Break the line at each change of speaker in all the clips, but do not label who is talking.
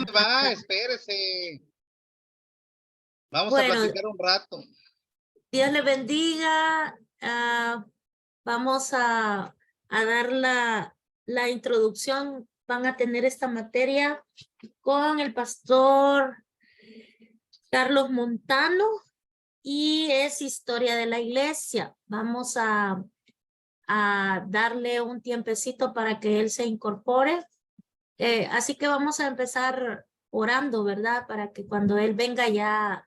dónde va? Espérese. Vamos a
Bueno,
platicar un rato.
Dios le bendiga. Vamos a dar la introducción. Van a tener esta materia con el pastor Carlos Montano y es historia de la iglesia. Vamos a darle un tiempecito para que él se incorpore. Así que vamos a empezar orando, ¿verdad? Para que cuando él venga ya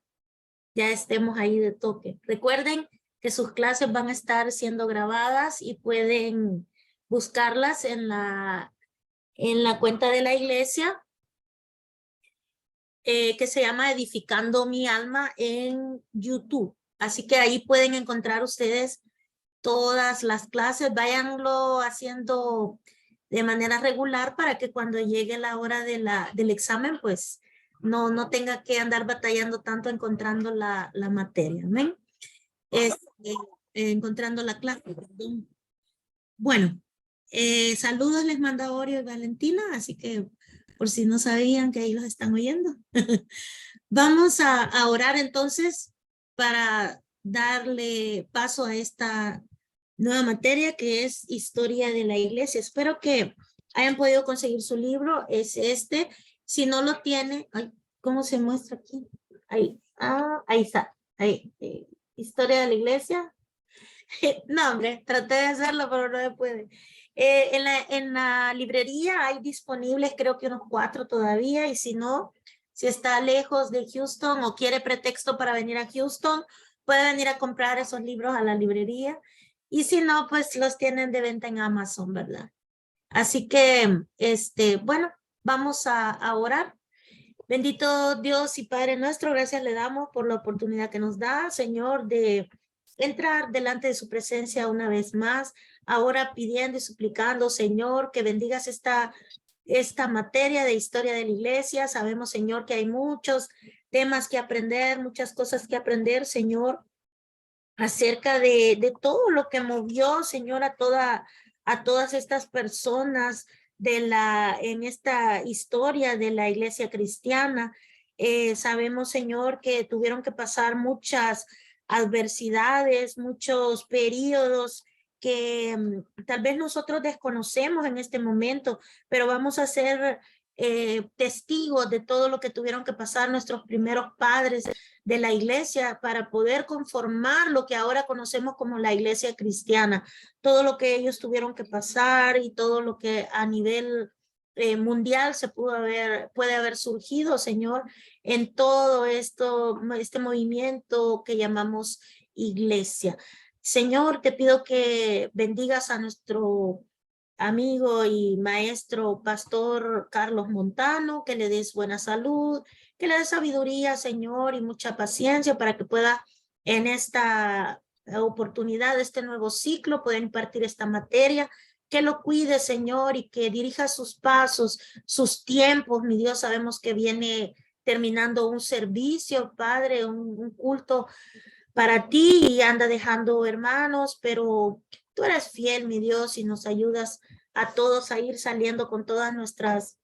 estemos ahí de toque. Recuerden que sus clases van a estar siendo grabadas y pueden buscarlas en la cuenta de la iglesia que se llama Edificando mi Alma en YouTube. Así que ahí pueden encontrar ustedes todas las clases. Váyanlo haciendo de manera regular para que cuando llegue la hora del examen, pues no tenga que andar batallando tanto encontrando la materia. ¿Amén? Encontrando la clase. Perdón. Bueno, saludos les manda Oreo y Valentina, así que por si no sabían que ahí los están oyendo. Vamos a orar entonces para darle paso a esta nueva materia que es historia de la iglesia. Espero que hayan podido conseguir su libro, es este. Si no lo tiene, ay, ¿cómo se muestra aquí? Ahí, ahí está, ahí, historia de la iglesia. No, hombre, traté de hacerlo, pero no se puede. En la librería hay disponibles, creo que unos 4 todavía, y si no, si está lejos de Houston o quiere pretexto para venir a Houston, puede venir a comprar esos libros a la librería. Y si no, pues los tienen de venta en Amazon, ¿verdad? Así que, bueno, vamos a orar. Bendito Dios y Padre nuestro, gracias le damos por la oportunidad que nos da, Señor, de entrar delante de su presencia una vez más, ahora pidiendo y suplicando, Señor, que bendigas esta materia de historia de la iglesia. Sabemos, Señor, que hay muchos temas que aprender, muchas cosas que aprender, Señor, acerca de todo lo que movió, Señor, a todas estas personas en esta historia de la iglesia cristiana. Sabemos, Señor, que tuvieron que pasar muchas adversidades, muchos periodos que tal vez nosotros desconocemos en este momento, pero vamos a ser testigos de todo lo que tuvieron que pasar nuestros primeros padres de la iglesia para poder conformar lo que ahora conocemos como la iglesia cristiana, todo lo que ellos tuvieron que pasar y todo lo que a nivel mundial puede haber surgido, Señor, en todo este movimiento que llamamos iglesia. Señor, te pido que bendigas a nuestro amigo y maestro pastor Carlos Montano, que le des buena salud, que le des sabiduría, Señor, y mucha paciencia para que pueda en esta oportunidad, este nuevo ciclo, poder impartir esta materia, que lo cuide, Señor, y que dirija sus pasos, sus tiempos. Mi Dios, sabemos que viene terminando un servicio, Padre, un culto para ti y anda dejando hermanos, pero tú eres fiel, mi Dios, y nos ayudas a todos a ir saliendo con todas nuestras,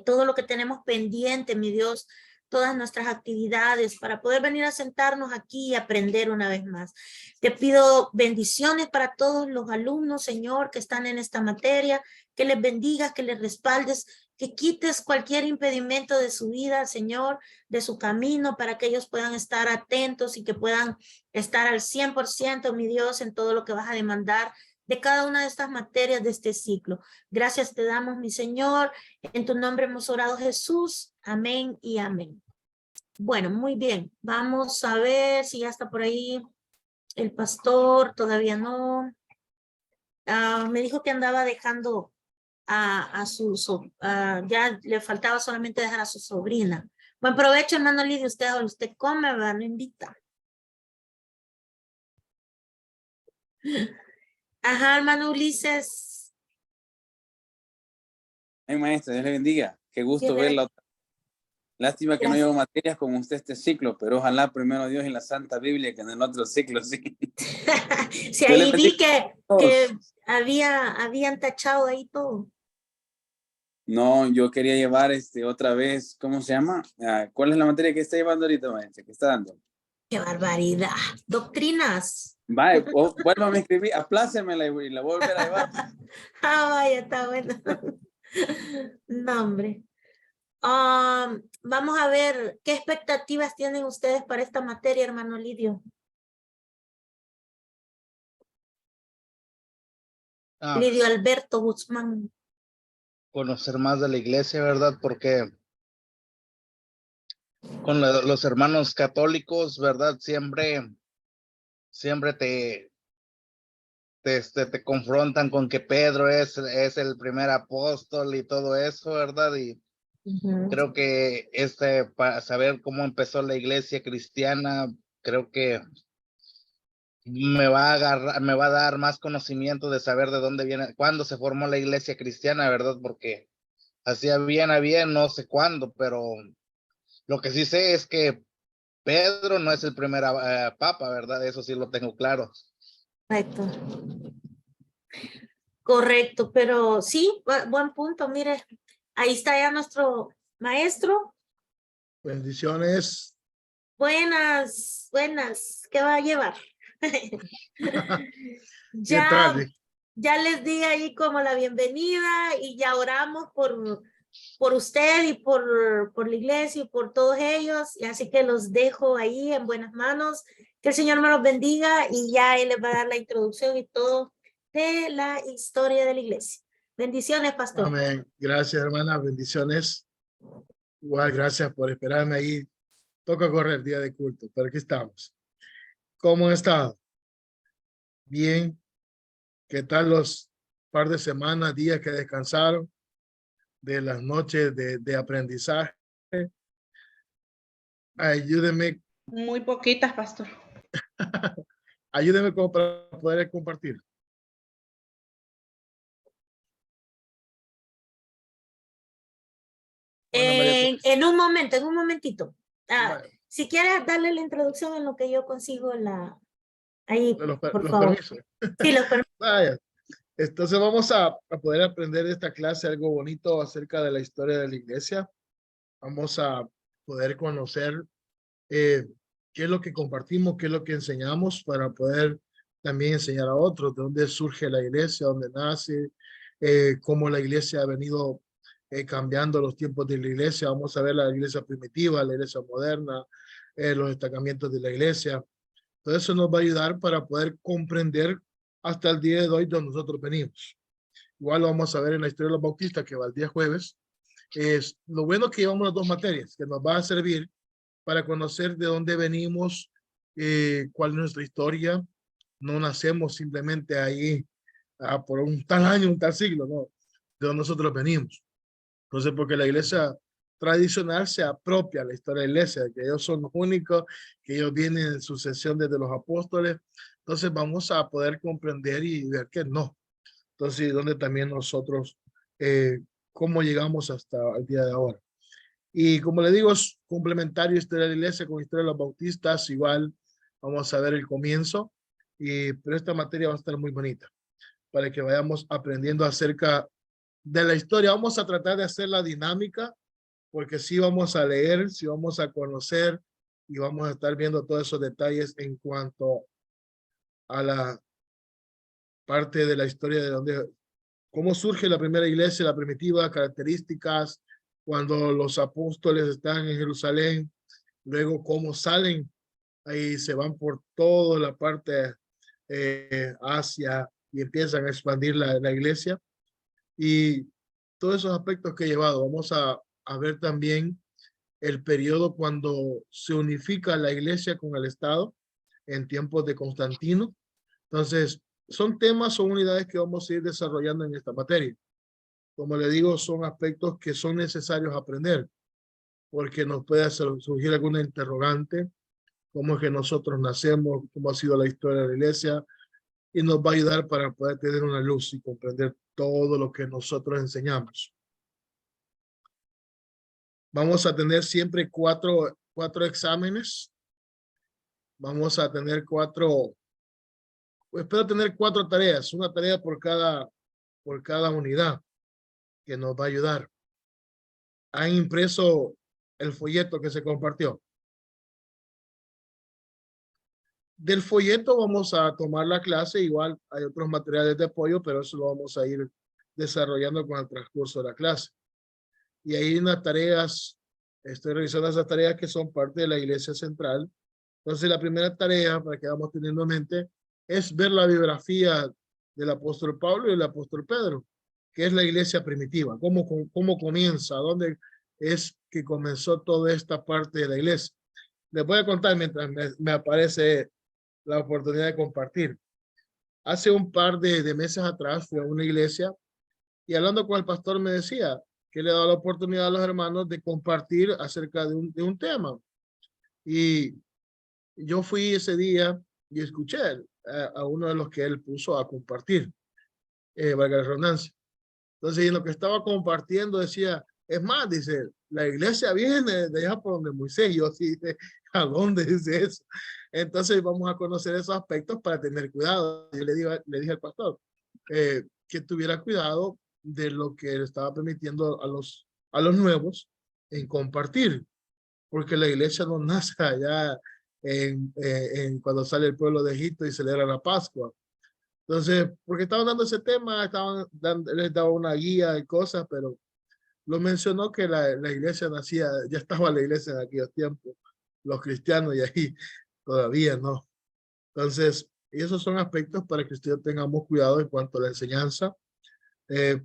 todo lo que tenemos pendiente, mi Dios, todas nuestras actividades para poder venir a sentarnos aquí y aprender una vez más. Te pido bendiciones para todos los alumnos, Señor, que están en esta materia, que les bendigas, que les respaldes, que quites cualquier impedimento de su vida, Señor, de su camino, para que ellos puedan estar atentos y que puedan estar al 100%, mi Dios, en todo lo que vas a demandar de cada una de estas materias de este ciclo. Gracias te damos, mi Señor. En tu nombre hemos orado, Jesús. Amén y amén. Bueno, muy bien. Vamos a ver si ya está por ahí el pastor. Todavía no. Me dijo que andaba dejando ya le faltaba solamente dejar a su sobrina. Buen provecho, hermano Lidia. Usted come, ¿verdad? No invita. Ajá, hermano Ulises.
Ay, maestra, Dios le bendiga. Qué gusto
Dios le
verla. Lástima que no
Gracias.
llevo materias con usted este ciclo, pero ojalá primero Dios en la Santa Biblia que en el otro ciclo, sí.
Sí,
Yo le
ahí
pedí
vi que habían tachado ahí todo.
No, yo quería llevar otra vez, ¿cómo se llama? ¿Cuál es la materia que está llevando ahorita, maestra? ¿Qué está dando?
¡Qué barbaridad! Doctrinas.
Vaya, vuélvame a escribir, aplácemela y la voy a volver a llevar.
Ah, vaya, está bueno. No, hombre. Vamos a ver, ¿qué expectativas tienen ustedes para esta materia, hermano Lidio? Lidio Alberto Guzmán.
Conocer más de la iglesia, ¿verdad? Porque con los hermanos católicos, ¿verdad? Siempre te confrontan con que Pedro es el primer apóstol y todo eso, ¿verdad? Y creo que para saber cómo empezó la iglesia cristiana, creo que me va a dar más conocimiento de saber de dónde viene, cuándo se formó la iglesia cristiana, ¿verdad? Porque hacía bien a bien, no sé cuándo, pero lo que sí sé es que Pedro no es el primer papa, ¿verdad? Eso sí lo tengo claro.
Correcto. Correcto, pero sí, buen punto. Mire, ahí está ya nuestro maestro.
Bendiciones.
Buenas, buenas. ¿Qué va a llevar?
¿Qué tal?
Ya les di ahí como la bienvenida y ya oramos por usted y por la iglesia y por todos ellos. Y así que los dejo ahí en buenas manos. Que el Señor me los bendiga y ya Él les va a dar la introducción y todo de la historia de la iglesia. Bendiciones, pastor.
Amén. Gracias, hermana. Bendiciones. Igual, gracias por esperarme ahí. Toca correr día de culto, pero aquí estamos. ¿Cómo han estado? Bien. ¿Qué tal los par de semanas, días que descansaron de las noches de aprendizaje? Ayúdenme.
Muy poquitas, pastor.
Ayúdenme como para poder compartir.
En un momentito.
Bueno,
Si quieres darle la introducción en lo que yo consigo ahí,
los
por favor.
permisos.
Sí, los permisos.
Vaya. Entonces vamos a poder aprender de esta clase algo bonito acerca de la historia de la iglesia. Vamos a poder conocer qué es lo que compartimos, qué es lo que enseñamos para poder también enseñar a otros de dónde surge la iglesia, dónde nace, cómo la iglesia ha venido cambiando los tiempos de la iglesia. Vamos a ver la iglesia primitiva, la iglesia moderna, los destacamientos de la iglesia. Todo eso nos va a ayudar para poder comprender hasta el día de hoy donde nosotros venimos. Igual lo vamos a ver en la historia de los bautistas que va el día jueves. Es lo bueno que llevamos las dos materias que nos va a servir para conocer de dónde venimos, cuál es nuestra historia. No nacemos simplemente ahí por un tal año, un tal siglo, no, de donde nosotros venimos. Entonces, porque la iglesia tradicional se apropia la historia de la iglesia, que ellos son los únicos, que ellos vienen en sucesión desde los apóstoles. Entonces vamos a poder comprender y ver que no. Entonces, donde también nosotros, cómo llegamos hasta el día de ahora. Y como le digo, es complementario historia de la iglesia con historia de los bautistas. Igual vamos a ver el comienzo, pero esta materia va a estar muy bonita para que vayamos aprendiendo acerca de la historia. Vamos a tratar de hacer la dinámica, porque sí vamos a leer, sí vamos a conocer y vamos a estar viendo todos esos detalles en cuanto a la parte de la historia de donde, cómo surge la primera iglesia, la primitiva, características, cuando los apóstoles están en Jerusalén, luego cómo salen, ahí se van por toda la parte Asia y empiezan a expandir la iglesia. Y todos esos aspectos que he llevado, vamos a ver también el periodo cuando se unifica la iglesia con el Estado en tiempos de Constantino. Entonces, son temas, son unidades que vamos a ir desarrollando en esta materia. Como le digo, son aspectos que son necesarios aprender, porque nos puede surgir alguna interrogante, cómo es que nosotros nacemos, cómo ha sido la historia de la iglesia, y nos va a ayudar para poder tener una luz y comprender todo lo que nosotros enseñamos. Vamos a tener siempre cuatro exámenes. Vamos a tener espero tener 4 tareas, una tarea por cada unidad que nos va a ayudar. han impreso el folleto que se compartió. Del folleto vamos a tomar la clase, igual hay otros materiales de apoyo, pero eso lo vamos a ir desarrollando con el transcurso de la clase. Y hay unas tareas, estoy revisando esas tareas que son parte de la Iglesia Central. Entonces la primera tarea, para que vamos teniendo en mente, es ver la biografía del apóstol Pablo y del apóstol Pedro, que es la iglesia primitiva, cómo comienza, dónde es que comenzó toda esta parte de la iglesia. Les voy a contar mientras me aparece la oportunidad de compartir. Hace un par de meses atrás fui a una iglesia y hablando con el pastor me decía que le daba la oportunidad a los hermanos de compartir acerca de un tema. Y yo fui ese día y escuché a uno de los que él puso a compartir, valga la redundancia. Entonces, en lo que estaba compartiendo decía, es más, dice, la iglesia viene de allá por donde Moisés. Yo así, ¿a dónde dice eso? Entonces vamos a conocer esos aspectos para tener cuidado. Yo le dije al pastor que tuviera cuidado de lo que le estaba permitiendo a los nuevos en compartir, porque la iglesia no nace allá cuando sale el pueblo de Egipto y celebra la Pascua. Entonces, porque estaban dando ese tema, les daba una guía y cosas, pero lo mencionó que la iglesia nacía, ya estaba la iglesia en aquellos tiempos, los cristianos, y ahí todavía no. Entonces, esos son aspectos para que ustedes tengamos cuidado en cuanto a la enseñanza,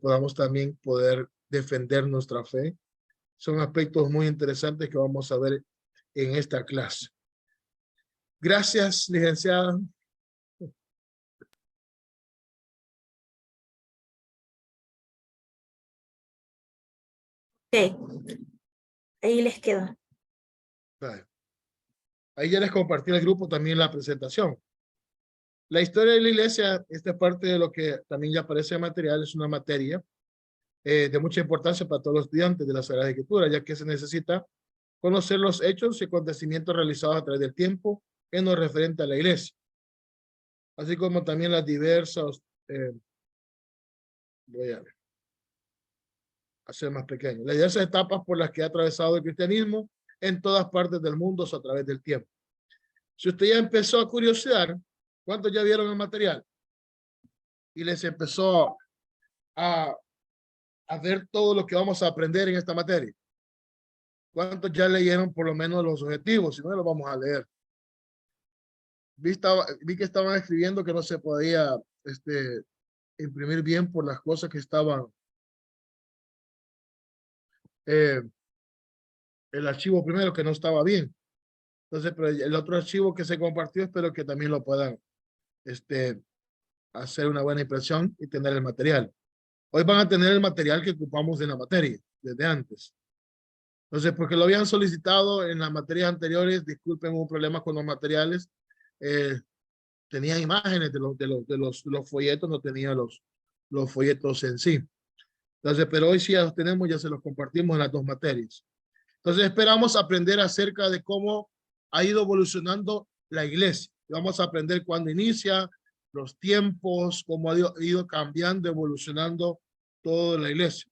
podamos también poder defender nuestra fe. Son aspectos muy interesantes que vamos a ver en esta clase. Gracias, licenciada.
Ok, ahí les quedo.
Ahí ya les compartí al grupo también la presentación. La historia de la iglesia, esta parte de lo que también ya aparece en material, es una materia de mucha importancia para todos los estudiantes de la Sagrada Escritura, ya que se necesita conocer los hechos y acontecimientos realizados a través del tiempo en lo referente a la iglesia, así como también las diversas, voy a hacer más pequeño, las diversas etapas por las que ha atravesado el cristianismo en todas partes del mundo a través del tiempo. Si usted ya empezó a curiosear, ¿cuántos ya vieron el material? Y les empezó a ver todo lo que vamos a aprender en esta materia. ¿Cuántos ya leyeron por lo menos los objetivos? Si no, los vamos a leer. Vi que estaban escribiendo que no se podía imprimir bien por las cosas que estaban el archivo primero que no estaba bien. Entonces, pero el otro archivo que se compartió, espero que también lo puedan hacer una buena impresión y tener el material. Hoy van a tener el material que ocupamos en la materia desde antes. Entonces, porque lo habían solicitado en las materias anteriores, disculpen, hubo problemas con los materiales. Tenía imágenes de los folletos, no tenía los folletos en sí. Entonces, pero hoy sí ya los tenemos, ya se los compartimos en las dos materias. Entonces, esperamos aprender acerca de cómo ha ido evolucionando la iglesia. Vamos a aprender cuándo inicia, los tiempos, cómo ha ido cambiando, evolucionando toda la iglesia.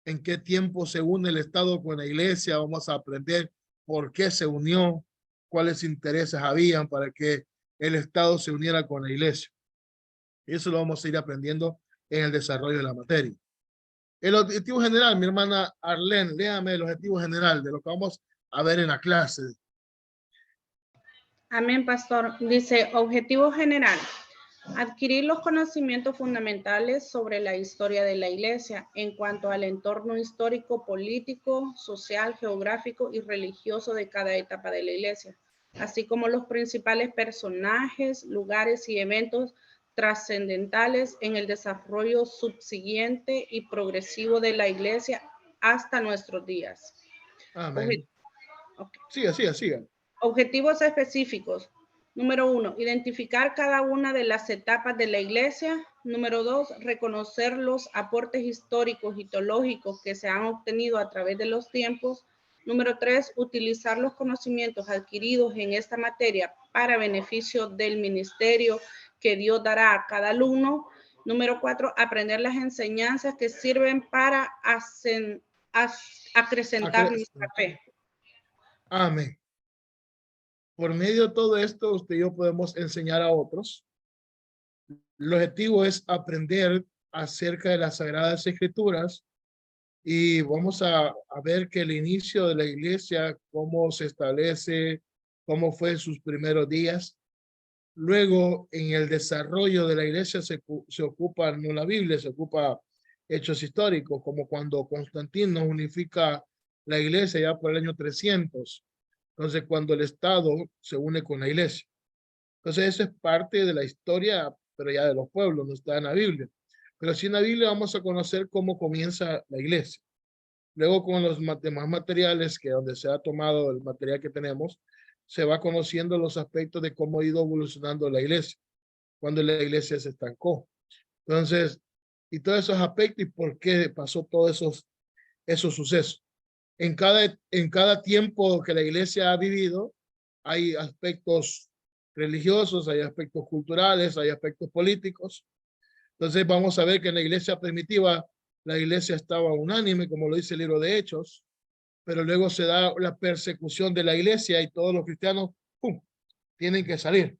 En qué tiempo se une el Estado con la iglesia. Vamos a aprender por qué se unió, cuáles intereses habían para que el Estado se uniera con la iglesia. Y eso lo vamos a ir aprendiendo en el desarrollo de la materia. El objetivo general, mi hermana Arlene, léame el objetivo general de lo que vamos a ver en la clase.
Amén, pastor. Dice, objetivo general. Adquirir los conocimientos fundamentales sobre la historia de la iglesia en cuanto al entorno histórico, político, social, geográfico y religioso de cada etapa de la iglesia, así como los principales personajes, lugares y eventos trascendentales en el desarrollo subsiguiente y progresivo de la iglesia hasta nuestros días.
Amén. Okay. Siga.
Objetivos específicos. Número 1, identificar cada una de las etapas de la iglesia. Número 2, reconocer los aportes históricos y teológicos que se han obtenido a través de los tiempos. Número 3, utilizar los conocimientos adquiridos en esta materia para beneficio del ministerio que Dios dará a cada alumno. Número 4, aprender las enseñanzas que sirven para acrecentar nuestra fe.
Amén. Por medio de todo esto, usted y yo podemos enseñar a otros. El objetivo es aprender acerca de las Sagradas Escrituras y vamos a ver que el inicio de la iglesia, cómo se establece, cómo fue en sus primeros días. Luego, en el desarrollo de la iglesia se ocupa, no la Biblia, se ocupa hechos históricos, como cuando Constantino unifica la iglesia ya por el año 300. Entonces, cuando el Estado se une con la iglesia. Entonces, eso es parte de la historia, pero ya de los pueblos, no está en la Biblia. Pero sí en la Biblia vamos a conocer cómo comienza la iglesia. Luego, con los demás materiales, que donde se ha tomado el material que tenemos, se va conociendo los aspectos de cómo ha ido evolucionando la iglesia, cuando la iglesia se estancó. Entonces, y todos esos aspectos y por qué pasó todos esos sucesos. En cada tiempo que la iglesia ha vivido, hay aspectos religiosos, hay aspectos culturales, hay aspectos políticos. Entonces vamos a ver que en la iglesia primitiva, la iglesia estaba unánime, como lo dice el libro de Hechos, pero luego se da la persecución de la iglesia y todos los cristianos, ¡pum!, tienen que salir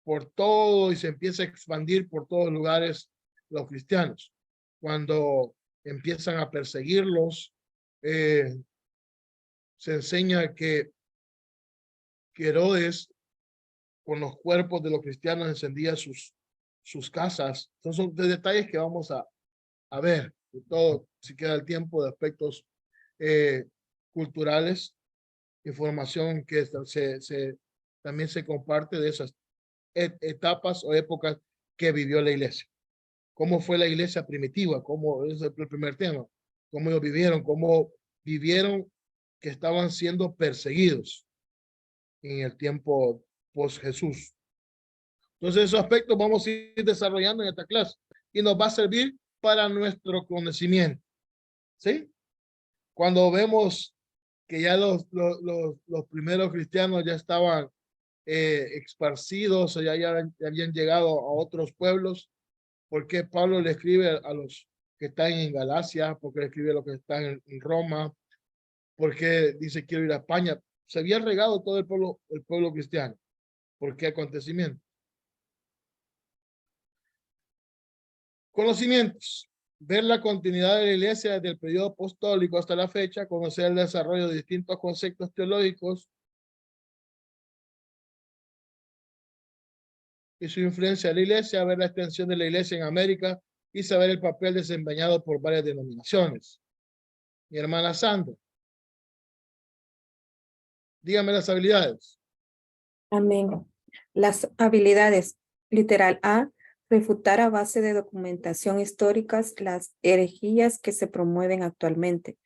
por todo y se empieza a expandir por todos lugares los cristianos. Cuando empiezan a perseguirlos, se enseña que Herodes, con los cuerpos de los cristianos, encendía sus casas. Entonces son de detalles que vamos a ver. De todo, si queda el tiempo, de aspectos culturales, información que también se comparte de esas etapas o épocas que vivió la iglesia. ¿Cómo fue la iglesia primitiva? ¿Cómo es el primer tema? ¿Cómo ellos vivieron? ¿Cómo vivieron que estaban siendo perseguidos en el tiempo post Jesús? Entonces, esos aspectos vamos a ir desarrollando en esta clase y nos va a servir para nuestro conocimiento. ¿Sí? Cuando vemos que ya los primeros cristianos ya estaban esparcidos o ya habían llegado a otros pueblos, ¿por qué Pablo le escribe a los que están en Galacia? ¿Por qué le escribe a los que están en Roma? ¿Por qué dice quiero ir a España? Se había regado todo el pueblo cristiano. ¿Por qué acontecimiento? Conocimientos. Ver la continuidad de la iglesia desde el periodo apostólico hasta la fecha, conocer el desarrollo de distintos conceptos teológicos y su influencia en la iglesia, ver la extensión de la iglesia en América y saber el papel desempeñado por varias denominaciones. Mi hermana Sandra, dígame las habilidades.
Amén. Las habilidades, literal A, refutar a base de documentación históricas las herejías que se promueven actualmente.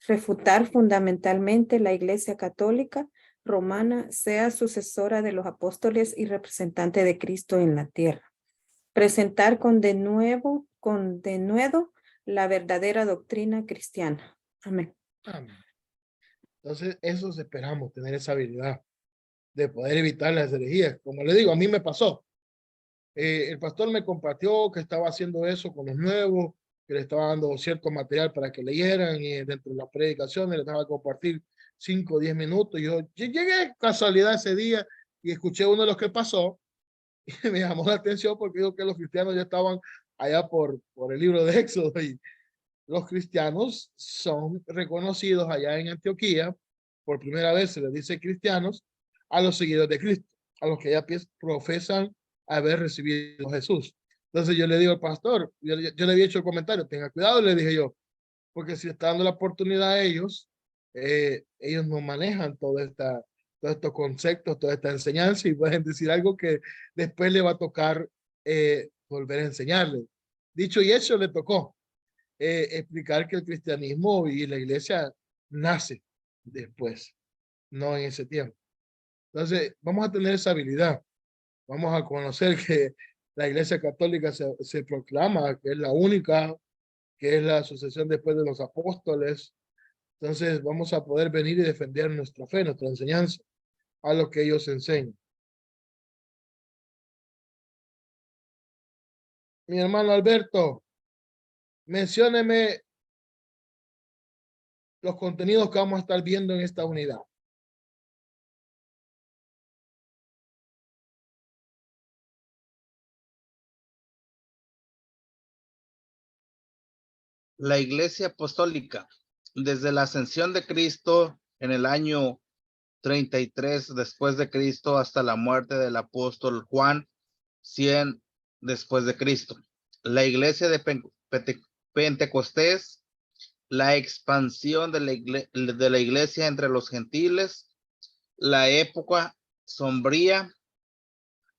Refutar fundamentalmente la Iglesia Católica Romana sea sucesora de los apóstoles y representante de Cristo en la tierra. Presentar con denuedo la verdadera doctrina cristiana. Amén.
Amén. Entonces, eso esperamos, tener esa habilidad de poder evitar las herejías. Como le digo, a mí me pasó. El pastor me compartió que estaba haciendo eso con los nuevos, que le estaba dando cierto material para que leyeran y dentro de las predicaciones les daba a compartir 5 o 10 minutos. Yo llegué casualidad ese día y escuché uno de los que pasó y me llamó la atención porque dijo que los cristianos ya estaban allá por el libro de Éxodo y los cristianos son reconocidos allá en Antioquía. Por primera vez se les dice cristianos a los seguidores de Cristo, a los que ya profesan haber recibido a Jesús. Entonces yo le digo al pastor, yo le había hecho el comentario, tenga cuidado, le dije yo, porque si está dando la oportunidad a ellos, ellos no manejan todos estos conceptos, toda esta enseñanza y pueden decir algo que después le va a tocar volver a enseñarle. Dicho y hecho, le tocó explicar que el cristianismo y la iglesia nace después, no en ese tiempo. Entonces, vamos a tener esa habilidad. Vamos a conocer que la iglesia católica se proclama que es la única, que es la sucesión después de los apóstoles. Entonces, vamos a poder venir y defender nuestra fe, nuestra enseñanza, a lo que ellos enseñan. Mi hermano Alberto, mencióneme los contenidos que vamos a estar viendo en esta unidad.
La Iglesia Apostólica, desde la ascensión de Cristo en el año 33 después de Cristo hasta la muerte del apóstol Juan, 100 después de Cristo. La Iglesia de Pentecostés, la expansión de la Iglesia entre los gentiles, la época sombría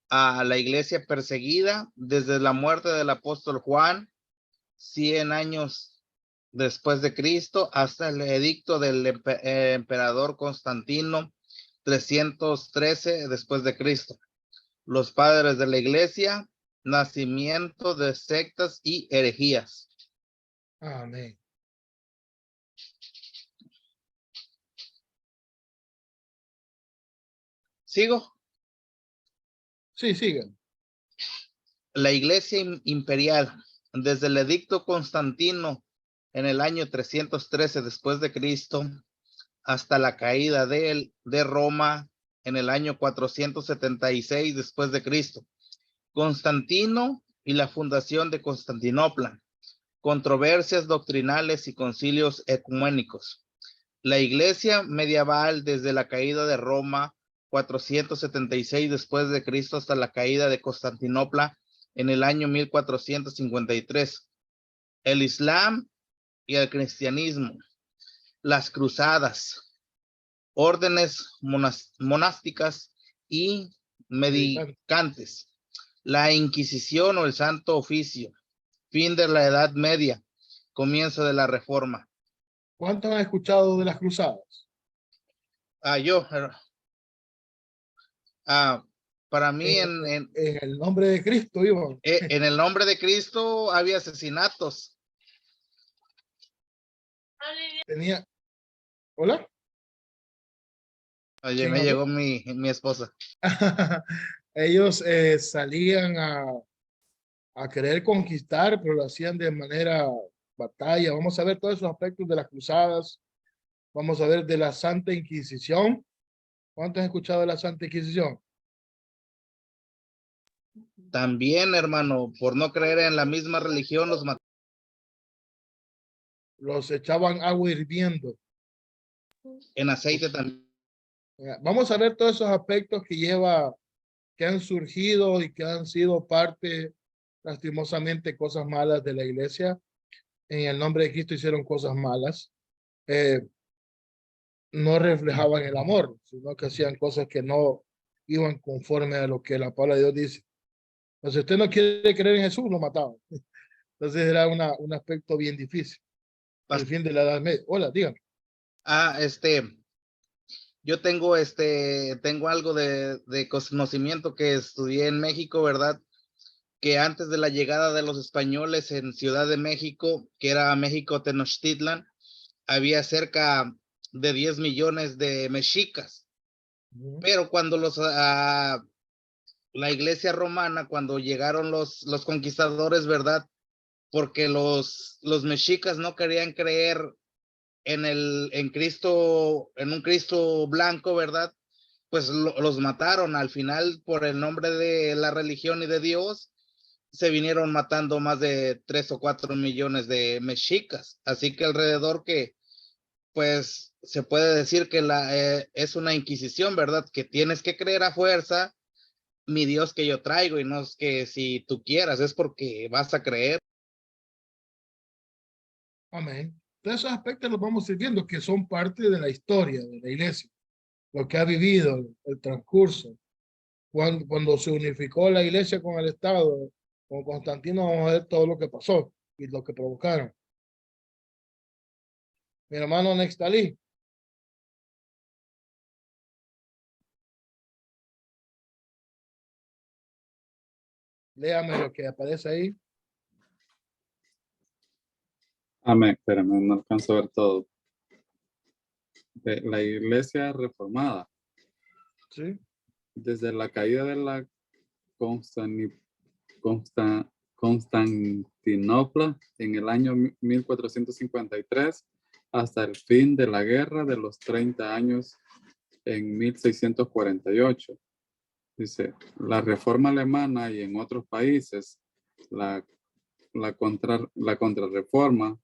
a la Iglesia perseguida desde la muerte del apóstol Juan, 100 años después de Cristo, hasta el edicto del emperador Constantino, 313 después de Cristo. Los padres de la Iglesia, nacimiento de sectas y herejías.
Amén.
¿Sigo?
Sí, sigan.
La Iglesia imperial, desde el edicto Constantino en el año 313 después de Cristo, hasta la caída de Roma en el año 476 después de Cristo. Constantino y la fundación de Constantinopla. Controversias doctrinales y concilios ecuménicos. La Iglesia medieval desde la caída de Roma 476 después de Cristo hasta la caída de Constantinopla en el año 1453. El Islam y el cristianismo. Las cruzadas. Órdenes monásticas y mendicantes. La Inquisición o el Santo Oficio. Fin de la Edad Media. Comienzo de la Reforma.
¿Cuántos han escuchado de las cruzadas?
Para mí
en el nombre de Cristo, Iván.
En el nombre de Cristo había asesinatos.
Tenía. ¿Hola?
Oye, me llegó mi esposa.
Ellos salían a querer conquistar, pero lo hacían de manera batalla. Vamos a ver todos esos aspectos de las cruzadas. Vamos a ver de la Santa Inquisición. ¿Cuántos han escuchado de la Santa Inquisición?
También, hermano, por no creer en la misma religión, los mataron.
Los echaban agua hirviendo.
En aceite también.
Vamos a ver todos esos aspectos que han surgido y que han sido parte, lastimosamente, cosas malas de la iglesia. En el nombre de Cristo hicieron cosas malas. No reflejaban el amor, sino que hacían cosas que no iban conforme a lo que la palabra de Dios dice. Entonces, si usted no quiere creer en Jesús, lo mataban. Entonces era un aspecto bien difícil. Al fin de la Edad Media. Hola, dígame.
Yo tengo algo de conocimiento que estudié en México, ¿verdad? Que antes de la llegada de los españoles en Ciudad de México, que era México Tenochtitlan, había cerca de 10 millones de mexicas. Pero cuando la iglesia romana, cuando llegaron los conquistadores, ¿verdad? Porque los mexicas no querían creer en Cristo, en un Cristo blanco, ¿verdad? Pues los mataron. Al final, por el nombre de la religión y de Dios, se vinieron matando más de 3 o 4 millones de mexicas. Así que alrededor que, pues, se puede decir que es una inquisición, ¿verdad? Que tienes que creer a fuerza mi Dios que yo traigo, y no es que si tú quieras, es porque vas a creer.
Amén. Todos esos aspectos los vamos a ir viendo que son parte de la historia de la iglesia, lo que ha vivido, el transcurso. Cuando se unificó la iglesia con el Estado, con Constantino, vamos a ver todo lo que pasó y lo que provocaron. Mi hermano Nextalí. Léame lo que aparece ahí.
Amén, espérame, no alcanzo a ver todo. De la iglesia reformada.
Sí.
Desde la caída de la Constantinopla en el año 1453 hasta el fin de la guerra de los 30 años en 1648. Dice, la reforma alemana y en otros países, la contrarreforma,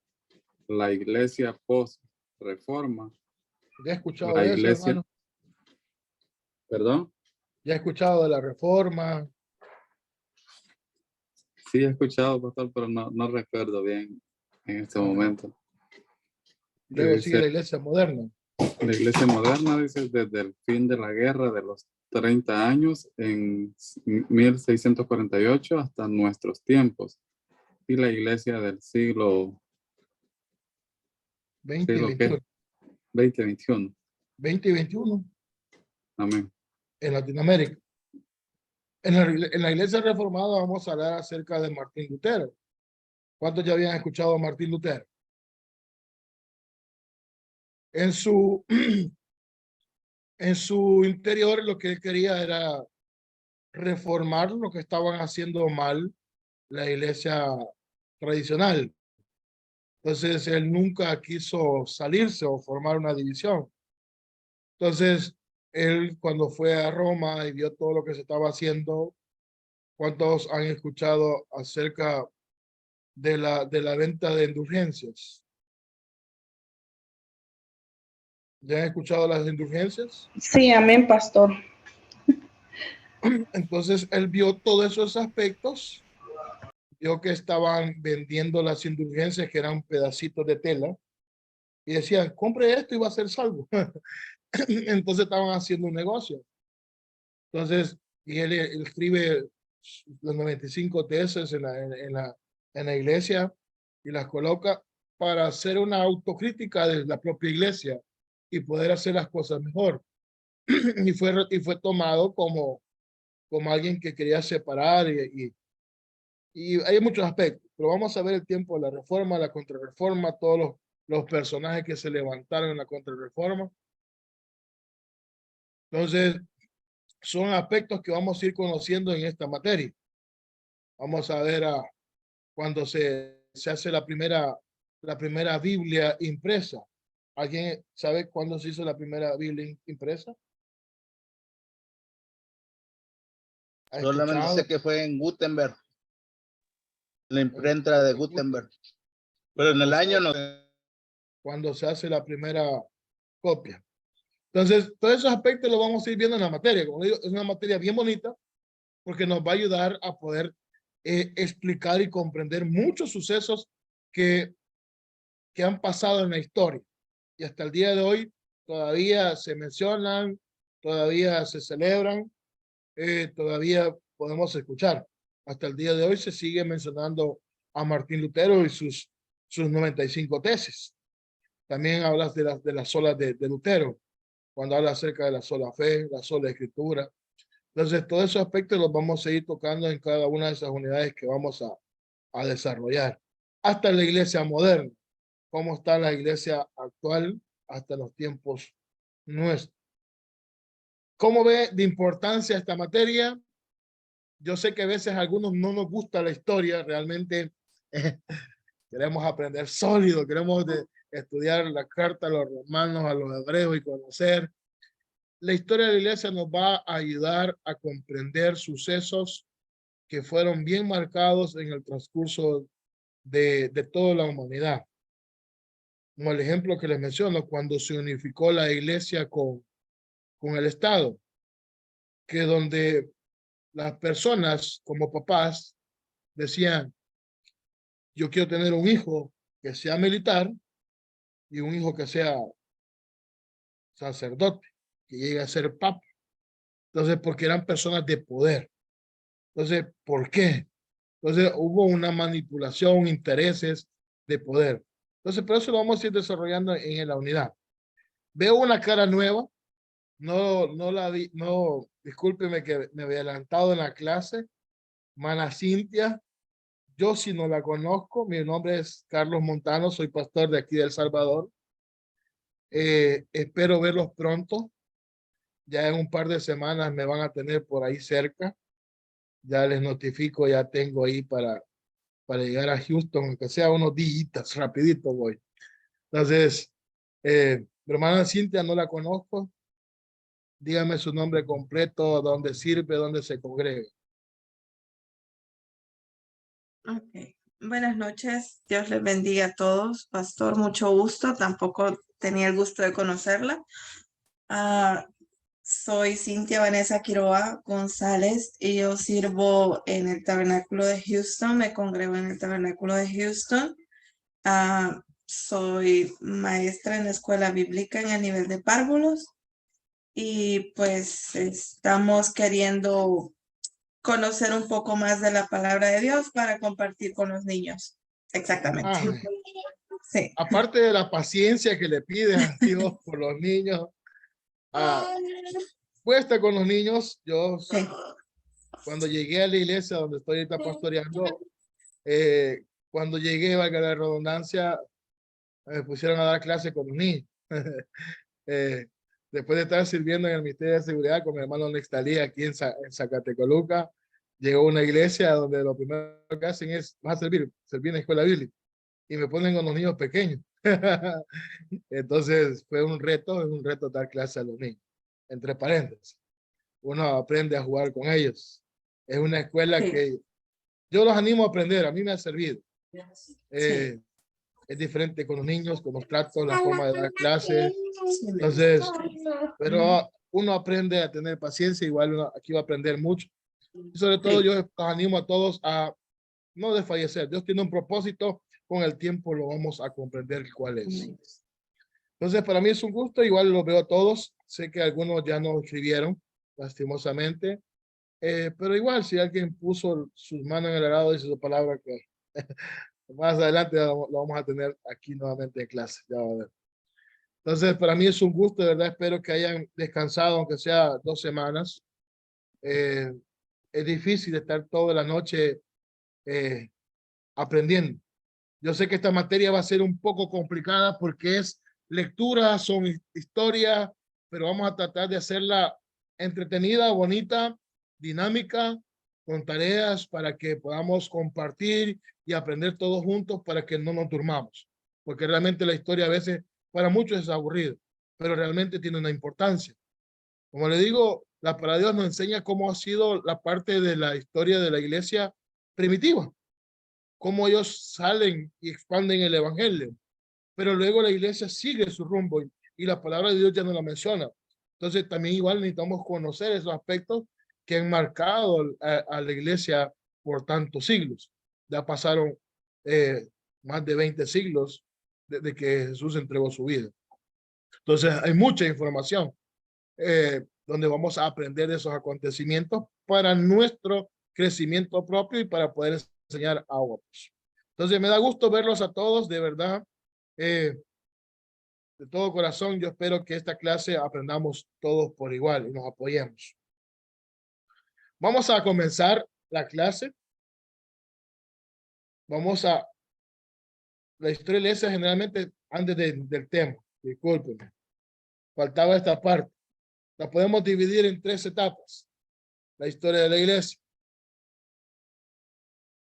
la iglesia post-reforma,
¿Ya he escuchado
la
de eso,
iglesia,
hermano?
perdón,
¿Ya he escuchado de la reforma?
sí he escuchado, pastor, pero no recuerdo bien en este
Ajá.
momento.
Luego sigue
Dice,
la iglesia moderna.
la iglesia moderna, dice, desde el fin de la guerra de los 30 años en 1648 hasta nuestros tiempos. Y la iglesia del siglo
20 y
¿qué?
21.
2021.
20 y 21
Amén.
en Latinoamérica. En la iglesia reformada vamos a hablar acerca de Martín Lutero. ¿Cuántos ya habían escuchado a Martín Lutero? En su interior lo que él quería era reformar lo que estaban haciendo mal la iglesia tradicional. Entonces él nunca quiso salirse o formar una división. Entonces él cuando fue a Roma y vio todo lo que se estaba haciendo, ¿cuántos han escuchado acerca de la venta de indulgencias? ¿Ya han escuchado las indulgencias?
Sí, amén, pastor.
Entonces él vio todos esos aspectos, vio que estaban vendiendo las indulgencias, que eran pedacitos de tela, y decían, compre esto y va a ser salvo. Entonces estaban haciendo un negocio. Entonces, y él escribe los 95 tesis en la iglesia y las coloca para hacer una autocrítica de la propia iglesia y poder hacer las cosas mejor. Y fue tomado como alguien que quería separar y hay muchos aspectos, pero vamos a ver el tiempo de la reforma, la contrarreforma, todos los personajes que se levantaron en la contrarreforma. Entonces, son aspectos que vamos a ir conociendo en esta materia. Vamos a ver cuando se hace la primera Biblia impresa. ¿Alguien sabe cuándo se hizo la primera Biblia impresa? ¿Ha
Solamente
escuchado?
sé que fue en Gutenberg, la imprenta de Gutenberg. Pero en el año no sé.
Cuando se hace la primera copia. Entonces, todos esos aspectos los vamos a ir viendo en la materia. Como digo, es una materia bien bonita porque nos va a ayudar a poder explicar y comprender muchos sucesos que han pasado en la historia. Y hasta el día de hoy todavía se mencionan, todavía se celebran, todavía podemos escuchar. Hasta el día de hoy se sigue mencionando a Martín Lutero y sus 95 tesis. También hablas de las solas de Lutero, cuando habla acerca de la sola fe, la sola escritura. Entonces, todos esos aspectos los vamos a ir tocando en cada una de esas unidades que vamos a desarrollar. Hasta la iglesia moderna, cómo está la iglesia actual hasta los tiempos nuestros. ¿Cómo ve de importancia esta materia? Yo sé que a veces a algunos no nos gusta la historia, realmente queremos aprender sólido, queremos estudiar la carta a los romanos, a los hebreos y conocer. La historia de la iglesia nos va a ayudar a comprender sucesos que fueron bien marcados en el transcurso de toda la humanidad. Como el ejemplo que les menciono, cuando se unificó la iglesia con el Estado, que donde las personas como papás decían, yo quiero tener un hijo que sea militar y un hijo que sea sacerdote, que llegue a ser papa. Entonces, porque eran personas de poder. Entonces, ¿por qué? Entonces, hubo una manipulación, intereses de poder. Entonces, por eso lo vamos a ir desarrollando en la unidad. Veo una cara nueva. No la vi, no, discúlpeme que me había adelantado en la clase. Mana Cintia, yo sí no la conozco. Mi nombre es Carlos Montano, soy pastor de aquí de El Salvador. Espero verlos pronto. Ya en un par de semanas me van a tener por ahí cerca. Ya les notifico, ya tengo ahí para llegar a Houston, aunque sea unos días, rapidito voy. Entonces, Mi hermana Cintia no la conozco. Dígame su nombre completo, dónde sirve, dónde se congrega.
Ok. Buenas noches, Dios les bendiga a todos. Pastor, mucho gusto. Tampoco tenía el gusto de conocerla. Soy Cintia Vanessa Quiroa González y yo sirvo en el Tabernáculo de Houston. Me congrego en el Tabernáculo de Houston. Soy maestra en la escuela bíblica en el nivel de párvulos y pues estamos queriendo conocer un poco más de la palabra de Dios para compartir con los niños. Exactamente.
Amén.
Sí.
Aparte de la paciencia que le pide a Dios por los niños, cuesta con los niños. Yo,
Sí.
cuando llegué a la iglesia donde estoy ahorita pastoreando, cuando llegué, valga la redundancia, me pusieron a dar clase con los niños. Después de estar sirviendo en el Ministerio de Seguridad con mi hermano Nextalí aquí en Zacatecoluca, llegó a una iglesia donde lo primero que hacen es, vas a servir en la escuela bíblica, y me ponen con los niños pequeños. Entonces fue un reto dar clase a los niños. Entre paréntesis, uno aprende a jugar con ellos. Es una escuela
Sí.
que yo los animo a aprender, a mí me ha servido.
Sí.
Es diferente con los niños, con los tratos, la forma de dar clases. Entonces, pero uno aprende a tener paciencia, igual uno aquí va a aprender mucho. Y sobre todo
Sí.
yo los animo a todos a no desfallecer. Dios tiene un propósito, con el tiempo lo vamos a comprender cuál es. Entonces, para mí es un gusto, igual los veo a todos. Sé que algunos ya no escribieron, lastimosamente. Pero igual, si alguien puso sus manos en el arado, dice su palabra, que más adelante lo vamos a tener aquí nuevamente en clase. Ya va a ver. Entonces, para mí es un gusto, de verdad. Espero que hayan descansado, aunque sea 2 semanas. Es difícil estar toda la noche aprendiendo. Yo sé que esta materia va a ser un poco complicada porque es lectura, son historias, pero vamos a tratar de hacerla entretenida, bonita, dinámica, con tareas para que podamos compartir y aprender todos juntos para que no nos durmamos. Porque realmente la historia a veces para muchos es aburrida, pero realmente tiene una importancia. Como le digo, la palabra de Dios nos enseña cómo ha sido la parte de la historia de la iglesia primitiva, cómo ellos salen y expanden el evangelio, pero luego la iglesia sigue su rumbo y la palabra de Dios ya no la menciona. Entonces también igual necesitamos conocer esos aspectos que han marcado a la iglesia por tantos siglos. Ya pasaron más de 20 siglos desde que Jesús entregó su vida. Entonces hay mucha información donde vamos a aprender de esos acontecimientos para nuestro crecimiento propio y para poder enseñar a otros. Entonces me da gusto verlos a todos, de verdad. De todo corazón, yo espero que esta clase aprendamos todos por igual y nos apoyemos. Vamos a comenzar la clase. Vamos a... La historia de la iglesia generalmente antes del tema. Discúlpenme. Faltaba esta parte. La podemos dividir en 3 etapas. La historia de la iglesia.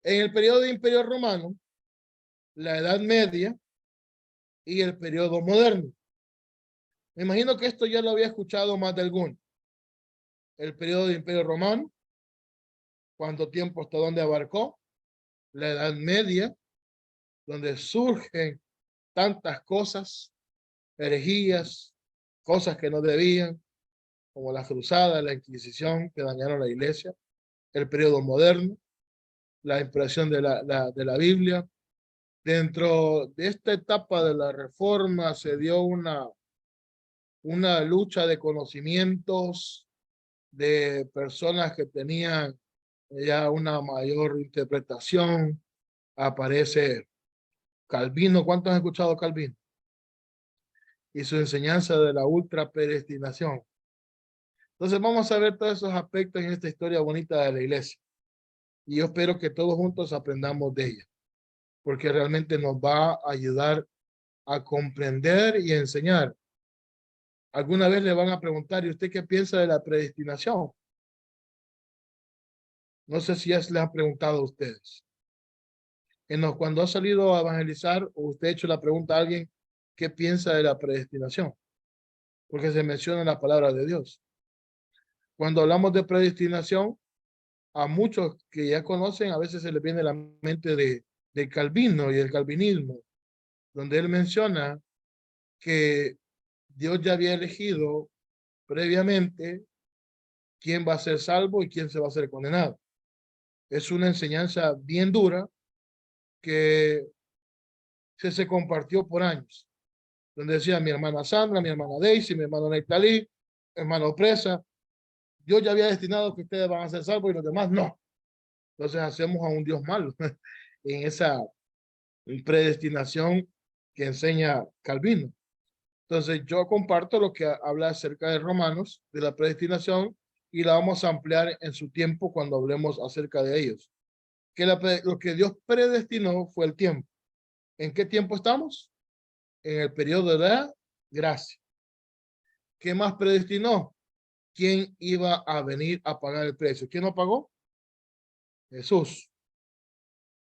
En el periodo de Imperio Romano, la Edad Media y el periodo moderno. Me imagino que esto ya lo había escuchado más de alguno. El periodo de Imperio Romano, cuánto tiempo hasta dónde abarcó. La Edad Media, donde surgen tantas cosas, herejías, cosas que no debían, como la cruzada, la Inquisición, que dañaron la iglesia. El periodo moderno, la impresión de la Biblia. Dentro de esta etapa de la Reforma se dio una lucha de conocimientos de personas que tenían ya una mayor interpretación. Aparece Calvino. ¿Cuántos han escuchado Calvino? Y su enseñanza de la ultra predestinación. Entonces vamos a ver todos esos aspectos en esta historia bonita de la iglesia. Y yo espero que todos juntos aprendamos de ella, porque realmente nos va a ayudar a comprender y enseñar. Alguna vez le van a preguntar, ¿y usted qué piensa de la predestinación? No sé si ya se les han preguntado a ustedes. Cuando ha salido a evangelizar, o usted ha hecho la pregunta a alguien, qué piensa de la predestinación, porque se menciona en la palabra de Dios. Cuando hablamos de predestinación, a muchos que ya conocen, a veces se les viene a la mente de Calvino y el calvinismo, donde él menciona que Dios ya había elegido previamente quién va a ser salvo y quién se va a ser condenado. Es una enseñanza bien dura que se compartió por años, donde decía mi hermana Sandra, mi hermana Daisy, mi hermano Nectalí, hermano Presa, Dios ya había destinado que ustedes van a ser salvos y los demás no. Entonces hacemos a un Dios malo en esa predestinación que enseña Calvino. Entonces yo comparto lo que habla acerca de Romanos, de la predestinación, y la vamos a ampliar en su tiempo cuando hablemos acerca de ellos. Que lo que Dios predestinó fue el tiempo. ¿En qué tiempo estamos? En el periodo de la gracia. ¿Qué más predestinó? ¿Quién iba a venir a pagar el precio? ¿Quién lo pagó? Jesús.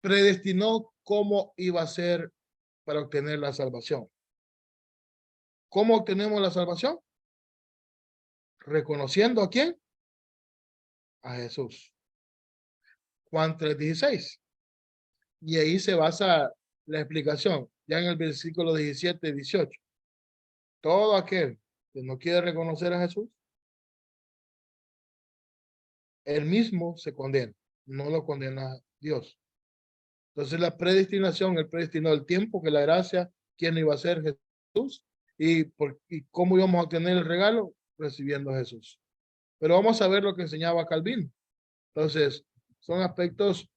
Predestinó cómo iba a ser para obtener la salvación. ¿Cómo obtenemos la salvación? Reconociendo ¿a quién? A Jesús. Juan 3:16. Y ahí se basa la explicación, ya en el versículo 17 y 18. Todo aquel que no quiere reconocer a Jesús, él mismo se condena, no lo condena Dios. Entonces la predestinación, él predestinó el tiempo, que la gracia, quién iba a ser Jesús, y cómo íbamos a obtener el regalo, recibiendo a Jesús. Pero vamos a ver lo que enseñaba Calvino. Entonces, son aspectos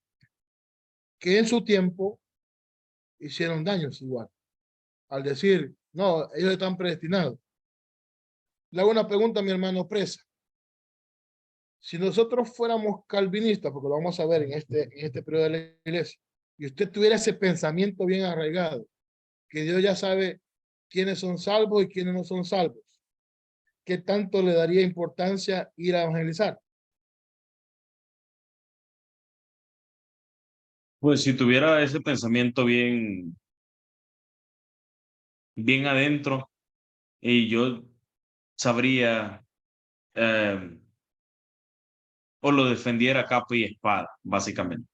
que en su tiempo hicieron daños igual. Al decir, no, ellos están predestinados. Le hago una pregunta a mi hermano Presa. Si nosotros fuéramos calvinistas, porque lo vamos a ver en este periodo de la iglesia, y usted tuviera ese pensamiento bien arraigado, que Dios ya sabe quiénes son salvos y quiénes no son salvos, ¿qué tanto le daría importancia ir a evangelizar?
Pues si tuviera ese pensamiento bien adentro, y yo sabría o lo defendiera a capa y espada, básicamente.